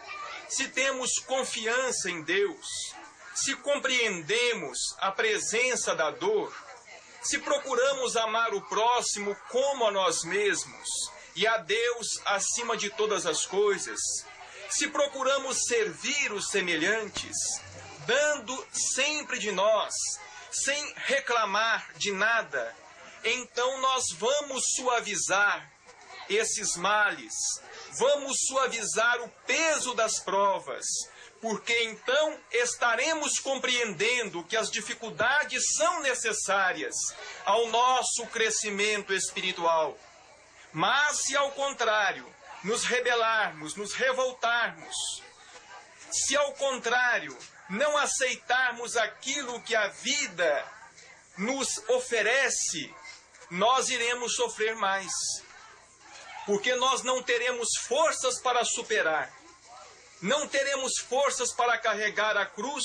se temos confiança em Deus, se compreendemos a presença da dor, se procuramos amar o próximo como a nós mesmos e a Deus acima de todas as coisas, se procuramos servir os semelhantes, dando sempre de nós, sem reclamar de nada, então nós vamos suavizar esses males, vamos suavizar o peso das provas, porque então estaremos compreendendo que as dificuldades são necessárias ao nosso crescimento espiritual. Mas se ao contrário, nos rebelarmos, nos revoltarmos, se ao contrário, não aceitarmos aquilo que a vida nos oferece, nós iremos sofrer mais. Porque nós não teremos forças para superar, não teremos forças para carregar a cruz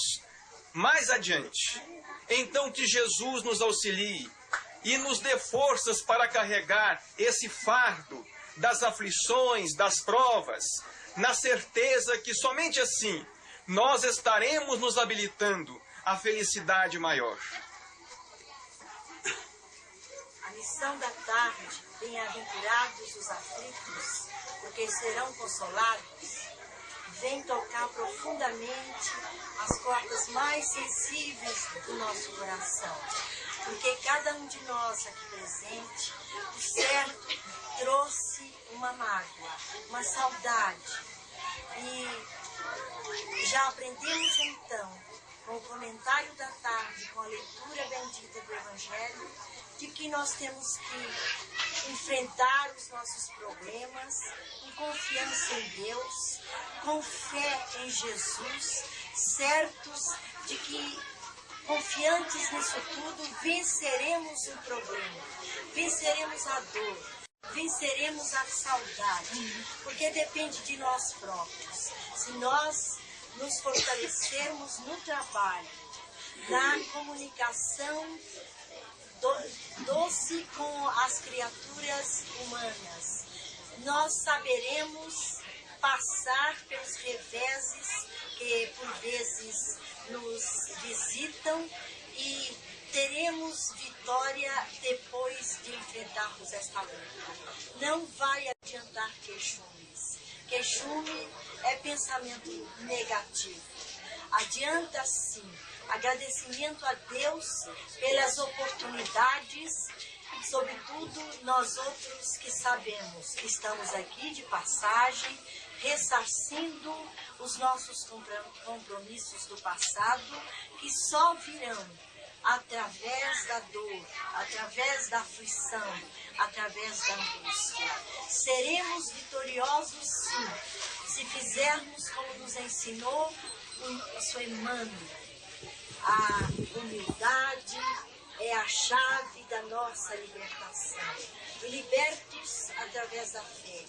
mais adiante. Então que Jesus nos auxilie e nos dê forças para carregar esse fardo das aflições, das provas, na certeza que somente assim nós estaremos nos habilitando à felicidade maior. A lição da tarde, bem-aventurados os aflitos, porque serão consolados, vem tocar profundamente as cordas mais sensíveis do nosso coração. Porque cada um de nós aqui presente, o certo, trouxe uma mágoa, uma saudade. E já aprendemos então, com o comentário da tarde, com a leitura bendita do Evangelho, de que nós temos que enfrentar os nossos problemas com confiança em Deus, com fé em Jesus, certos de que, confiantes nisso tudo, venceremos o problema, venceremos a dor, venceremos a saudade, porque depende de nós próprios. Se nós nos fortalecermos no trabalho, na comunicação doce com as criaturas humanas, nós saberemos passar pelos reveses que por vezes nos visitam e teremos vitória depois de enfrentarmos esta luta. Não vai adiantar queixumes. Queixume é pensamento negativo. adianta sim agradecimento a Deus pelas oportunidades, sobretudo nós outros que sabemos que estamos aqui de passagem, ressarcindo os nossos compromissos do passado, que só virão através da dor, através da aflição, através da angústia. Seremos vitoriosos sim, se fizermos como nos ensinou o Sr. Emmanuel. A humildade é a chave da nossa libertação. Liberte-os através da fé,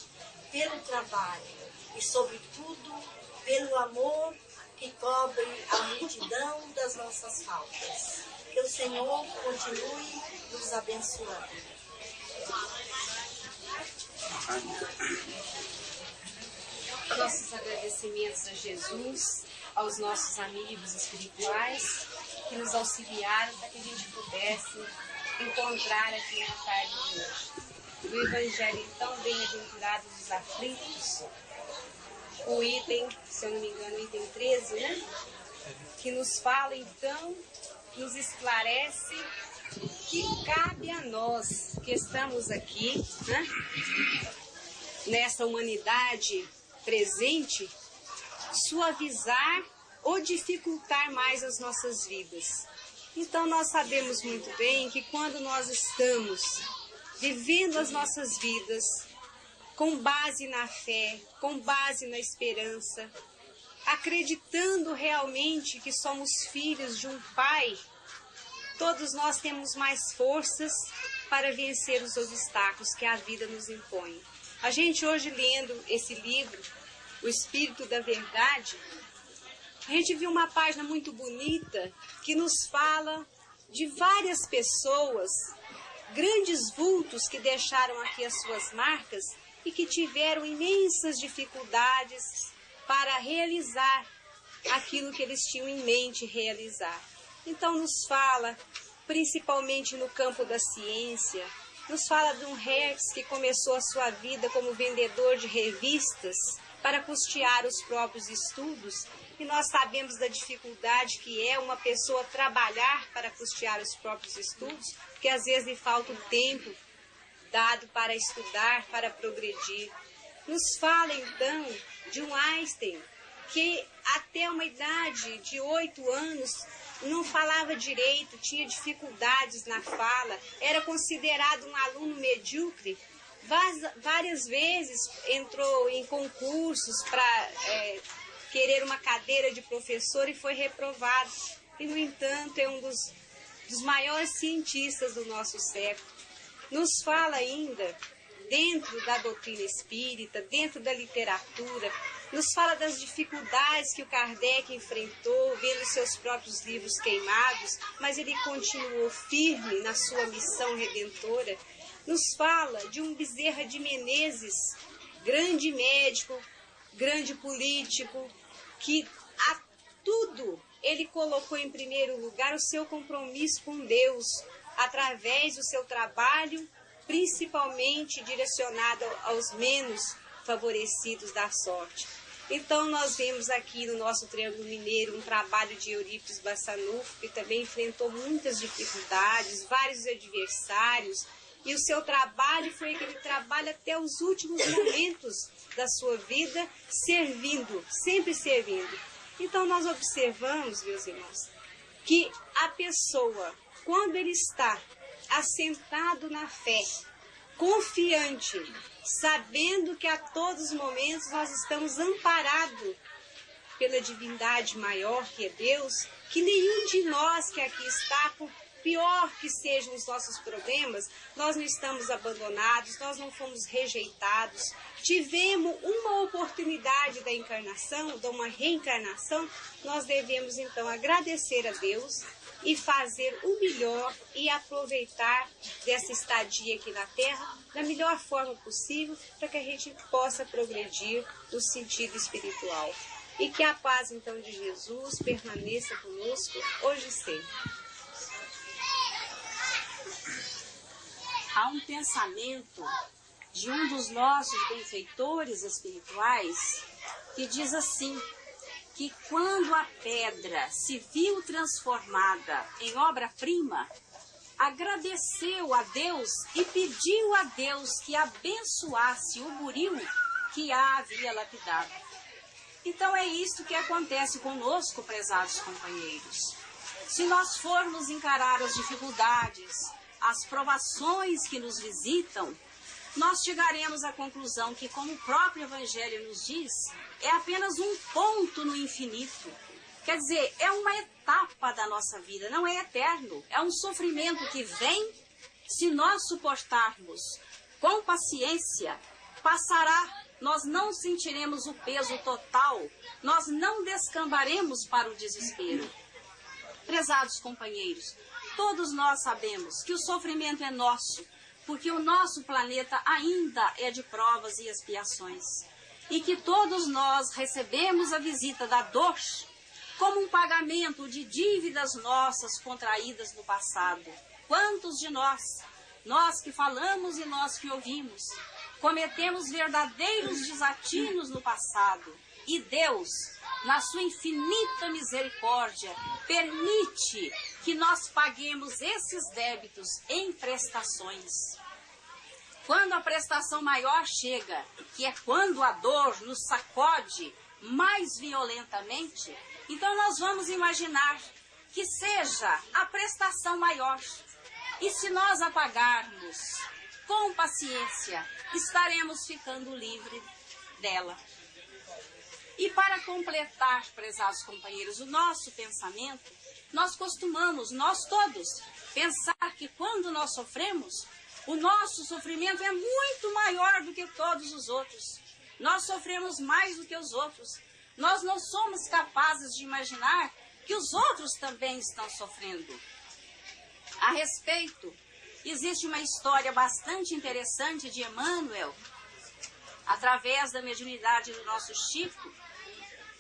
pelo trabalho e, sobretudo, pelo amor que cobre a multidão das nossas faltas. Que o Senhor continue nos abençoando. Nossos agradecimentos a Jesus, aos nossos amigos espirituais que nos auxiliaram para que a gente pudesse encontrar aqui na tarde de hoje. O Evangelho tão bem-aventurados os aflitos, o item, se eu não me engano, o item 13, né? Que nos fala então, nos esclarece que cabe a nós que estamos aqui, né? Nessa humanidade presente, suavizar ou dificultar mais as nossas vidas. Então nós sabemos muito bem que quando nós estamos vivendo as nossas vidas com base na fé, com base na esperança, acreditando realmente que somos filhos de um Pai, todos nós temos mais forças para vencer os obstáculos que a vida nos impõe. A gente hoje lendo esse livro, O Espírito da Verdade, a gente viu uma página muito bonita que nos fala de várias pessoas, grandes vultos que deixaram aqui as suas marcas e que tiveram imensas dificuldades para realizar aquilo que eles tinham em mente realizar. Então nos fala, principalmente no campo da ciência, nos fala de um Hertz que começou a sua vida como vendedor de revistas para custear os próprios estudos, e nós sabemos da dificuldade que é uma pessoa trabalhar para custear os próprios estudos, porque às vezes lhe falta o tempo dado para estudar, para progredir. Nos fala então de um Einstein que até uma idade de 8 anos não falava direito, tinha dificuldades na fala, era considerado um aluno medíocre. Várias vezes entrou em concursos para querer uma cadeira de professor e foi reprovado. E, no entanto, é um dos maiores cientistas do nosso século. Nos fala ainda, dentro da doutrina espírita, dentro da literatura, nos fala das dificuldades que o Kardec enfrentou, vendo seus próprios livros queimados, mas ele continuou firme na sua missão redentora. Nos fala de um Bezerra de Menezes, grande médico, grande político, que a tudo ele colocou em primeiro lugar o seu compromisso com Deus, através do seu trabalho, principalmente direcionado aos menos favorecidos da sorte. Então nós vemos aqui no nosso Triângulo Mineiro um trabalho de Eurípides Bassanufo, que também enfrentou muitas dificuldades, vários adversários, e o seu trabalho foi aquele trabalho até os últimos momentos da sua vida, servindo, sempre servindo. Então nós observamos, meus irmãos, que a pessoa, quando ele está assentado na fé, confiante, sabendo que a todos os momentos nós estamos amparados pela divindade maior que é Deus, que nenhum de nós que aqui está, por pior que sejam os nossos problemas, nós não estamos abandonados, nós não fomos rejeitados, tivemos uma oportunidade da encarnação, de uma reencarnação, nós devemos então agradecer a Deus e fazer o melhor e aproveitar dessa estadia aqui na Terra da melhor forma possível para que a gente possa progredir no sentido espiritual. E que a paz então de Jesus permaneça conosco hoje e sempre. Há um pensamento de um dos nossos benfeitores espirituais que diz assim, que quando a pedra se viu transformada em obra-prima, agradeceu a Deus e pediu a Deus que abençoasse o buril que a havia lapidado. Então é isto que acontece conosco, prezados companheiros. Se nós formos encarar as dificuldades, as provações que nos visitam, nós chegaremos à conclusão que, como o próprio Evangelho nos diz, é apenas um ponto no infinito. Quer dizer, é uma etapa da nossa vida, não é eterno. É um sofrimento que vem, se nós suportarmos com paciência, passará. Nós não sentiremos o peso total, nós não descambaremos para o desespero. Prezados companheiros, todos nós sabemos que o sofrimento é nosso, porque o nosso planeta ainda é de provas e expiações. E que todos nós recebemos a visita da dor como um pagamento de dívidas nossas contraídas no passado. Quantos de nós que falamos e nós que ouvimos, cometemos verdadeiros desatinos no passado, e Deus, na sua infinita misericórdia, permite que nós paguemos esses débitos em prestações. Quando a prestação maior chega, que é quando a dor nos sacode mais violentamente, então nós vamos imaginar que seja a prestação maior. E se nós a pagarmos com paciência, estaremos ficando livres dela. E para completar, prezados companheiros, o nosso pensamento, nós costumamos, nós todos, pensar que quando nós sofremos, o nosso sofrimento é muito maior do que todos os outros. Nós sofremos mais do que os outros. Nós não somos capazes de imaginar que os outros também estão sofrendo. A respeito, existe uma história bastante interessante de Emmanuel, através da mediunidade do nosso Chico,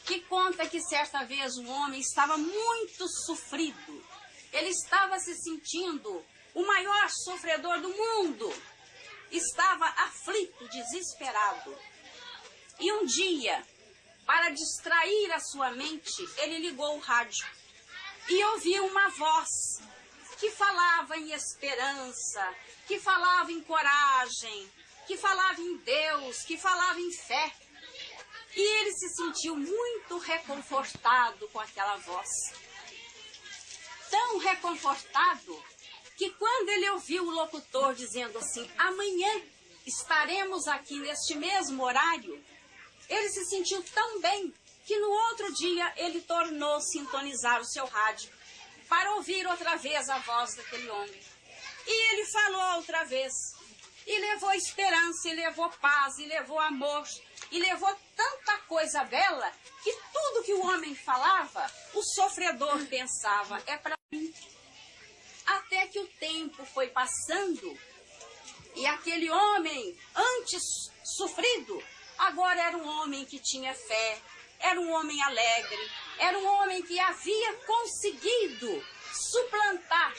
que conta que certa vez um homem estava muito sofrido. Ele estava se sentindo o maior sofredor do mundo. Estava aflito, desesperado. E um dia, para distrair a sua mente, ele ligou o rádio e ouviu uma voz que falava em esperança, que falava em coragem, que falava em Deus, que falava em fé. E ele se sentiu muito reconfortado com aquela voz. Tão reconfortado que quando ele ouviu o locutor dizendo assim, amanhã estaremos aqui neste mesmo horário, ele se sentiu tão bem que no outro dia ele tornou sintonizar o seu rádio para ouvir outra vez a voz daquele homem. E ele falou outra vez, e levou esperança, e levou paz, e levou amor, e levou tanta coisa bela, que tudo que o homem falava, o sofredor pensava, é para mim. Até que o tempo foi passando, e aquele homem, antes sofrido, agora era um homem que tinha fé, era um homem alegre, era um homem que havia conseguido suplantar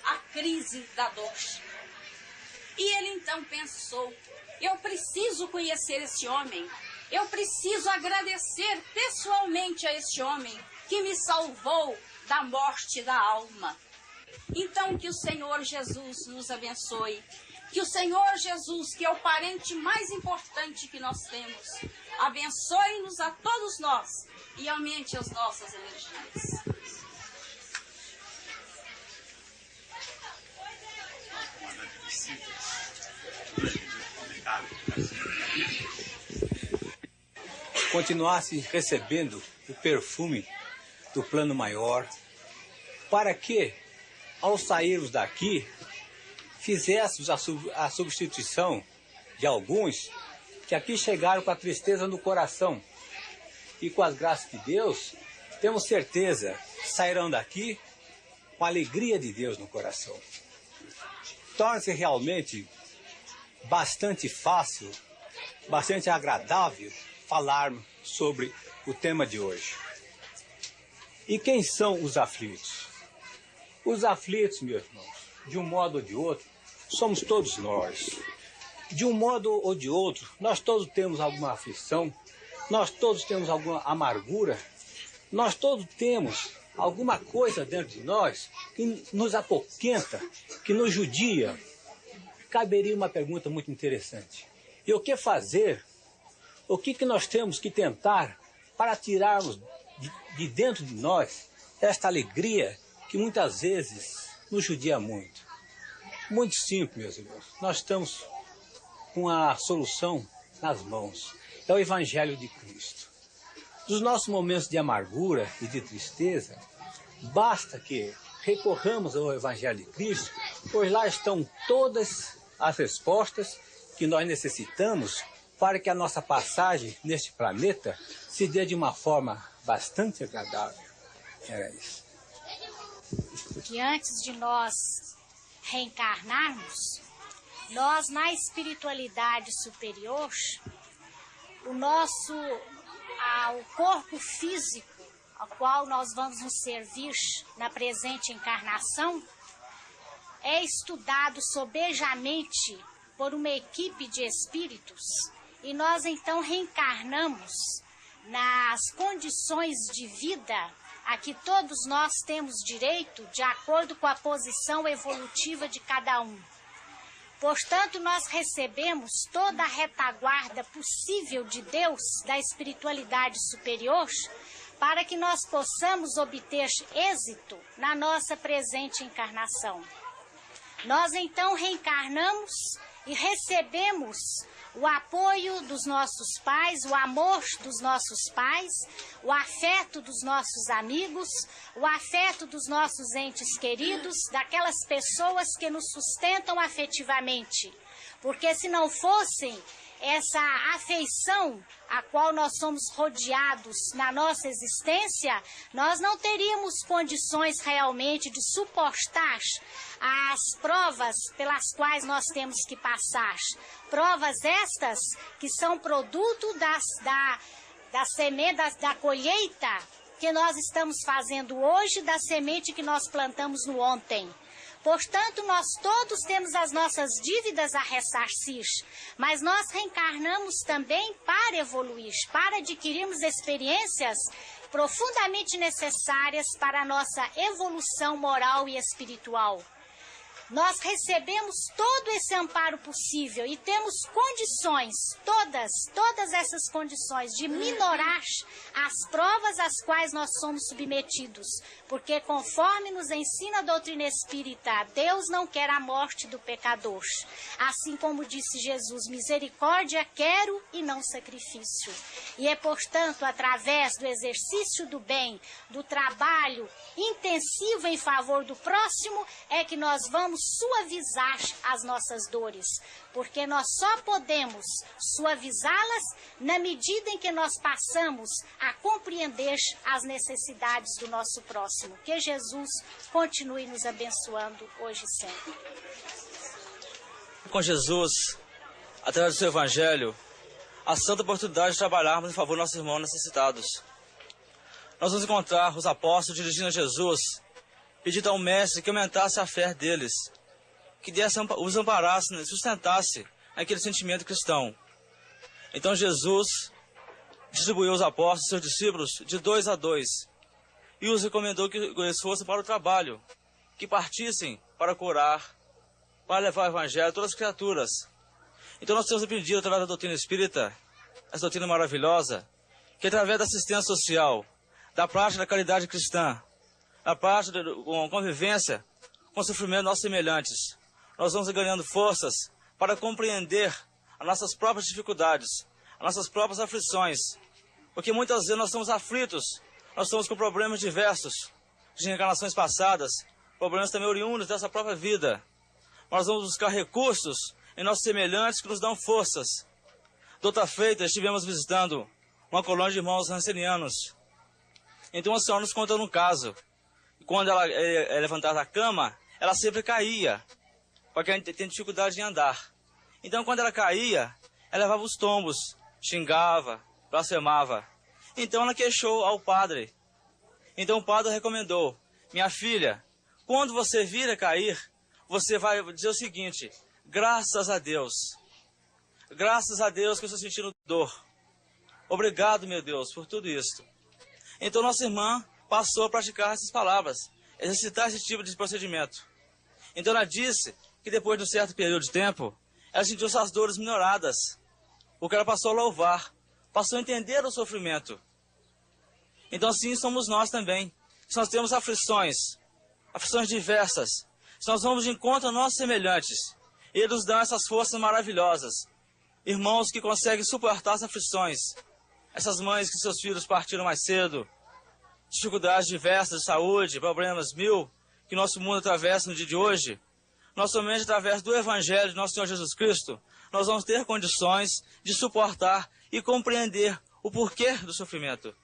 a crise da dor. E ele então pensou, eu preciso conhecer esse homem, eu preciso agradecer pessoalmente a este homem que me salvou da morte da alma. Então que o Senhor Jesus nos abençoe, que o Senhor Jesus, que é o parente mais importante que nós temos, abençoe-nos a todos nós e aumente as nossas energias. Continuasse recebendo o perfume do plano maior, para que, ao sairmos daqui, fizéssemos a substituição de alguns que aqui chegaram com a tristeza no coração. E com as graças de Deus, temos certeza, sairão daqui com a alegria de Deus no coração. Torna-se realmente bastante fácil, bastante agradável falar sobre o tema de hoje. E quem são os aflitos? Os aflitos, meus irmãos, de um modo ou de outro, somos todos nós. De um modo ou de outro, nós todos temos alguma aflição, nós todos temos alguma amargura Nós todos temos alguma coisa dentro de nós que nos apoquenta, que nos judia. Caberia uma pergunta muito interessante. E o que fazer? O que nós temos que tentar para tirarmos de dentro de nós esta alegria que muitas vezes nos judia muito? Muito simples, meus irmãos. Nós estamos com a solução nas mãos. É o Evangelho de Cristo. Nos nossos momentos de amargura e de tristeza, basta que recorramos ao Evangelho de Cristo, pois lá estão todas as respostas que nós necessitamos para que a nossa passagem neste planeta se dê de uma forma bastante agradável. Era isso. Que antes de nós reencarnarmos, nós na espiritualidade superior, o corpo físico ao qual nós vamos nos servir na presente encarnação é estudado sobejamente por uma equipe de espíritos e nós então reencarnamos nas condições de vida a que todos nós temos direito de acordo com a posição evolutiva de cada um. Portanto, nós recebemos toda a retaguarda possível de Deus, da espiritualidade superior, para que nós possamos obter êxito na nossa presente encarnação. Nós então reencarnamos e recebemos o apoio dos nossos pais, o amor dos nossos pais, o afeto dos nossos amigos, o afeto dos nossos entes queridos, daquelas pessoas que nos sustentam afetivamente. Porque se não fossem essa afeição a qual nós somos rodeados na nossa existência, nós não teríamos condições realmente de suportar as provas pelas quais nós temos que passar. Provas estas que são produto da colheita que nós estamos fazendo hoje, da semente que nós plantamos no ontem. Portanto, nós todos temos as nossas dívidas a ressarcir, mas nós reencarnamos também para evoluir, para adquirirmos experiências profundamente necessárias para a nossa evolução moral e espiritual. Nós recebemos todo esse amparo possível e temos condições, todas essas condições de minorar as provas às quais nós somos submetidos. Porque conforme nos ensina a doutrina espírita, Deus não quer a morte do pecador. Assim como disse Jesus, misericórdia quero e não sacrifício. E é, portanto, através do exercício do bem, do trabalho intensivo em favor do próximo, é que nós vamos suavizar as nossas dores, porque nós só podemos suavizá-las na medida em que nós passamos a compreender as necessidades do nosso próximo. Que Jesus continue nos abençoando hoje e sempre. Com Jesus, através do seu Evangelho, a santa oportunidade de trabalharmos em favor dos nossos irmãos necessitados. Nós vamos encontrar os apóstolos dirigindo a Jesus, pedindo ao Mestre que aumentasse a fé deles, que os amparasse, sustentasse aquele sentimento cristão. Então Jesus distribuiu os apóstolos, seus discípulos, de 2 a 2, e os recomendou que eles fossem para o trabalho, que partissem para curar, para levar o Evangelho a todas as criaturas. Então nós temos aprendido através da doutrina espírita, essa doutrina maravilhosa, que através da assistência social, da prática da caridade cristã, da prática da convivência com o sofrimento dos nossos semelhantes, nós vamos ganhando forças para compreender as nossas próprias dificuldades, as nossas próprias aflições, porque muitas vezes nós estamos aflitos, nós estamos com problemas diversos, de reencarnações passadas, problemas também oriundos dessa própria vida. Nós vamos buscar recursos em nossos semelhantes que nos dão forças. De outra feita, estivemos visitando uma colônia de irmãos rancenianos. Então a senhora nos contou um caso. Quando ela levantava da cama, ela sempre caía, porque ela tem dificuldade em andar. Então quando ela caía, ela levava os tombos, xingava, blasfemava. Então ela queixou ao padre. Então o padre recomendou: minha filha, quando você vir a cair, você vai dizer o seguinte: graças a Deus que eu estou sentindo dor. Obrigado, meu Deus, por tudo isso. Então nossa irmã passou a praticar essas palavras, exercitar esse tipo de procedimento. Então ela disse que depois de um certo período de tempo, ela sentiu suas dores minoradas, porque ela passou a louvar, passou a entender o sofrimento. Então assim somos nós também. Se nós temos aflições diversas, se nós vamos de encontro a nossos semelhantes, eles nos dão essas forças maravilhosas. Irmãos que conseguem suportar as aflições, essas mães que seus filhos partiram mais cedo, dificuldades diversas de saúde, problemas mil que nosso mundo atravessa no dia de hoje, nós somente através do Evangelho de nosso Senhor Jesus Cristo, nós vamos ter condições de suportar e compreender o porquê do sofrimento.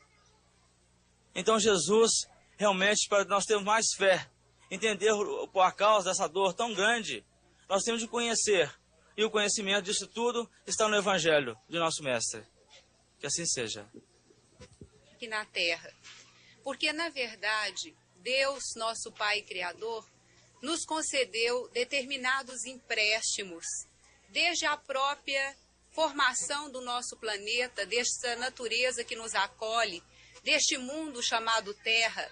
Então Jesus, realmente, para nós termos mais fé, entender a causa dessa dor tão grande, nós temos de conhecer, e o conhecimento disso tudo está no Evangelho de nosso Mestre. Que assim seja. Aqui na Terra. Porque, na verdade, Deus, nosso Pai Criador, nos concedeu determinados empréstimos, desde a própria formação do nosso planeta, desta natureza que nos acolhe, deste mundo chamado Terra,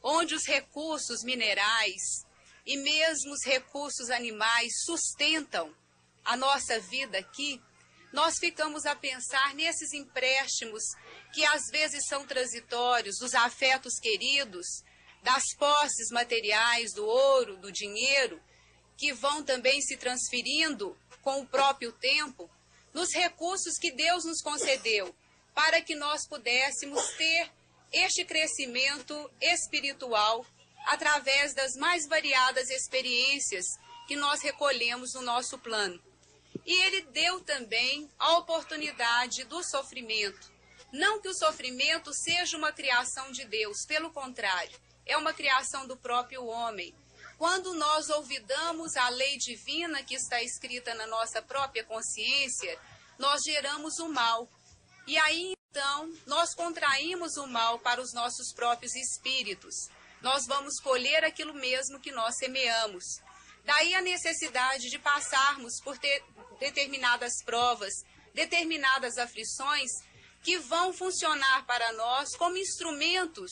onde os recursos minerais e mesmo os recursos animais sustentam a nossa vida aqui, nós ficamos a pensar nesses empréstimos que às vezes são transitórios, dos afetos queridos, das posses materiais, do ouro, do dinheiro, que vão também se transferindo com o próprio tempo, nos recursos que Deus nos concedeu, para que nós pudéssemos ter este crescimento espiritual através das mais variadas experiências que nós recolhemos no nosso plano. E ele deu também a oportunidade do sofrimento. Não que o sofrimento seja uma criação de Deus, pelo contrário, é uma criação do próprio homem. Quando nós olvidamos a lei divina que está escrita na nossa própria consciência, nós geramos o mal. E aí, então, nós contraímos o mal para os nossos próprios espíritos. Nós vamos colher aquilo mesmo que nós semeamos. Daí a necessidade de passarmos por determinadas provas, determinadas aflições, que vão funcionar para nós como instrumentos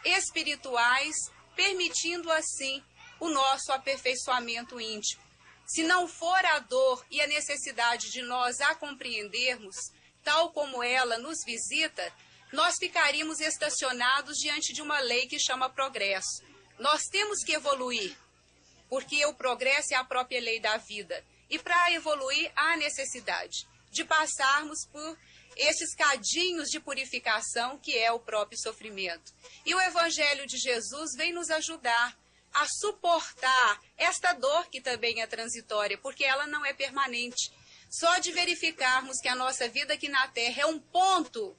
espirituais, permitindo assim o nosso aperfeiçoamento íntimo. Se não for a dor e a necessidade de nós a compreendermos, tal como ela nos visita, nós ficaríamos estacionados diante de uma lei que chama progresso. Nós temos que evoluir, porque o progresso é a própria lei da vida. E para evoluir, há necessidade de passarmos por esses cadinhos de purificação que é o próprio sofrimento. E o Evangelho de Jesus vem nos ajudar a suportar esta dor que também é transitória, porque ela não é permanente. Só de verificarmos que a nossa vida aqui na Terra é um ponto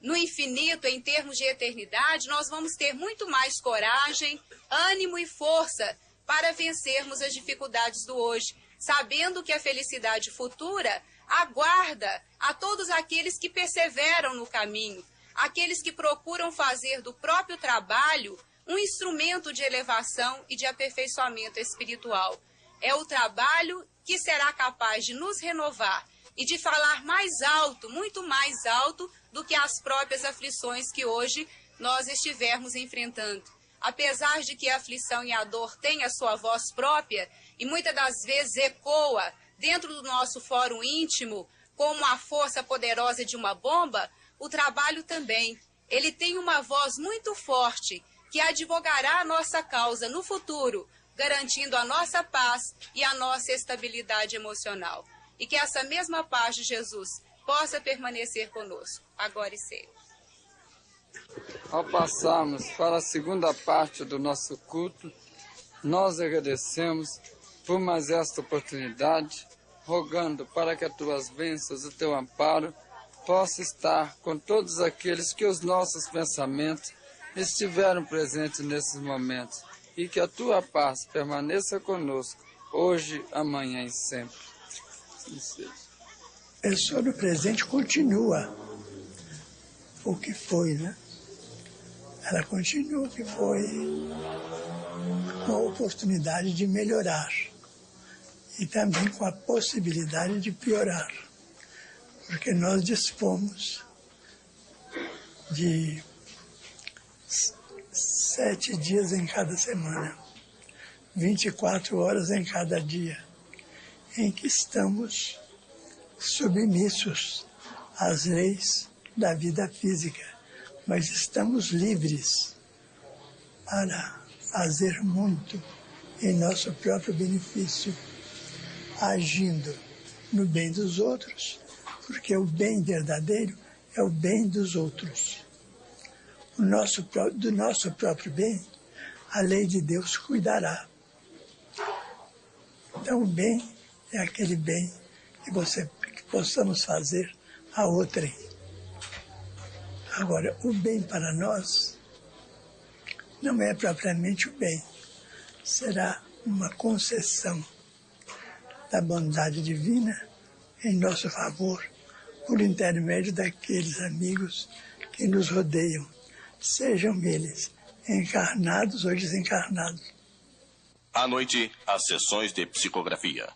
no infinito em termos de eternidade, nós vamos ter muito mais coragem, ânimo e força para vencermos as dificuldades do hoje, sabendo que a felicidade futura aguarda a todos aqueles que perseveram no caminho, aqueles que procuram fazer do próprio trabalho um instrumento de elevação e de aperfeiçoamento espiritual. É o trabalho que será capaz de nos renovar e de falar mais alto, muito mais alto, do que as próprias aflições que hoje nós estivermos enfrentando. Apesar de que a aflição e a dor têm a sua voz própria e muitas das vezes ecoa dentro do nosso fórum íntimo como a força poderosa de uma bomba, o trabalho também. Ele tem uma voz muito forte que advogará a nossa causa no futuro, garantindo a nossa paz e a nossa estabilidade emocional. E que essa mesma paz de Jesus possa permanecer conosco, agora e sempre. Ao passarmos para a segunda parte do nosso culto, nós agradecemos por mais esta oportunidade, rogando para que as tuas bênçãos e o teu amparo possa estar com todos aqueles que os nossos pensamentos estiveram presentes nesses momentos, e que a tua paz permaneça conosco, hoje, amanhã e sempre. Assim seja. A pessoa do presente continua o que foi, né? Ela continua o que foi, com a oportunidade de melhorar e também com a possibilidade de piorar, porque nós dispomos de 7 dias em cada semana, 24 horas em cada dia, em que estamos submissos às leis da vida física, mas estamos livres para fazer muito em nosso próprio benefício, agindo no bem dos outros, porque o bem verdadeiro é o bem dos outros. Do nosso próprio bem, a lei de Deus cuidará. Então, o bem é aquele bem que possamos fazer a outrem. Agora, o bem para nós não é propriamente o bem, será uma concessão da bondade divina em nosso favor, por intermédio daqueles amigos que nos rodeiam, sejam eles encarnados ou desencarnados. À noite, as sessões de psicografia.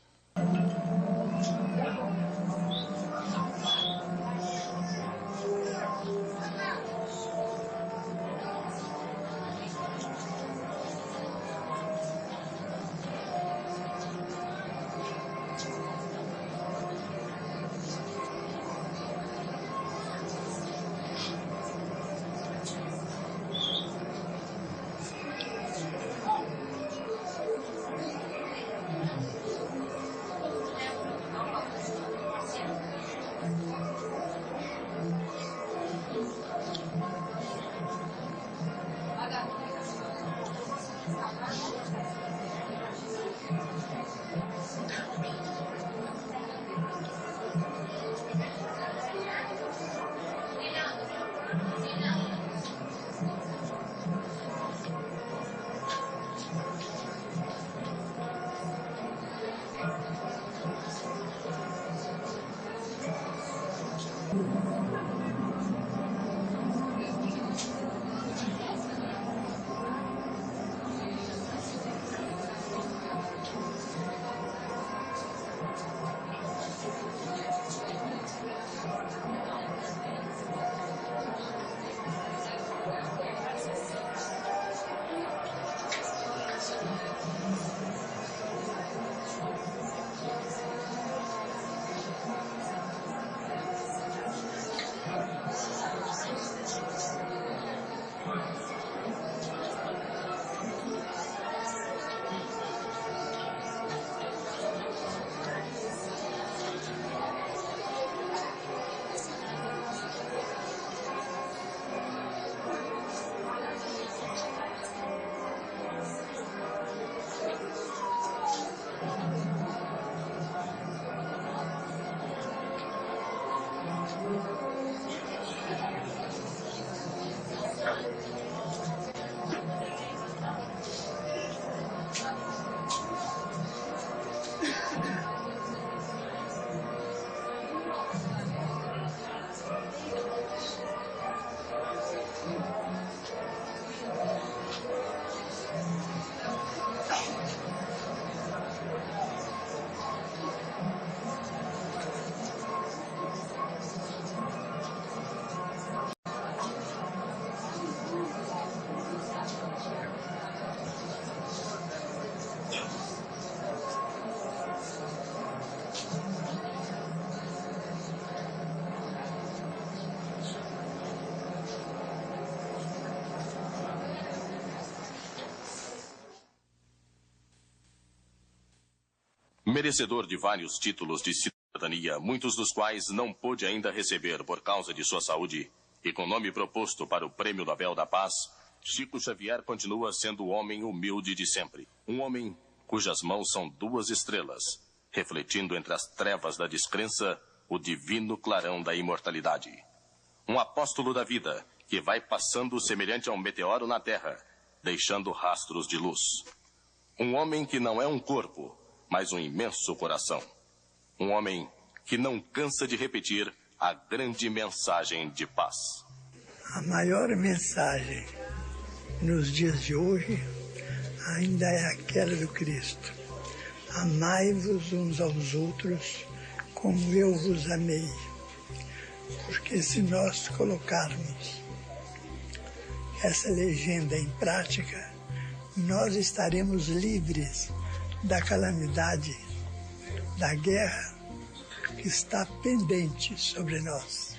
Merecedor de vários títulos de cidadania, muitos dos quais não pôde ainda receber por causa de sua saúde, e com nome proposto para o Prêmio Nobel da Paz, Chico Xavier continua sendo o homem humilde de sempre. Um homem cujas mãos são 2 estrelas, refletindo entre as trevas da descrença o divino clarão da imortalidade. Um apóstolo da vida que vai passando semelhante a um meteoro na terra, deixando rastros de luz. Um homem que não é um corpo, mas um imenso coração. Um homem que não cansa de repetir a grande mensagem de paz. A maior mensagem nos dias de hoje ainda é aquela do Cristo. Amai-vos uns aos outros como eu vos amei. Porque se nós colocarmos essa legenda em prática, nós estaremos livres da calamidade, da guerra que está pendente sobre nós.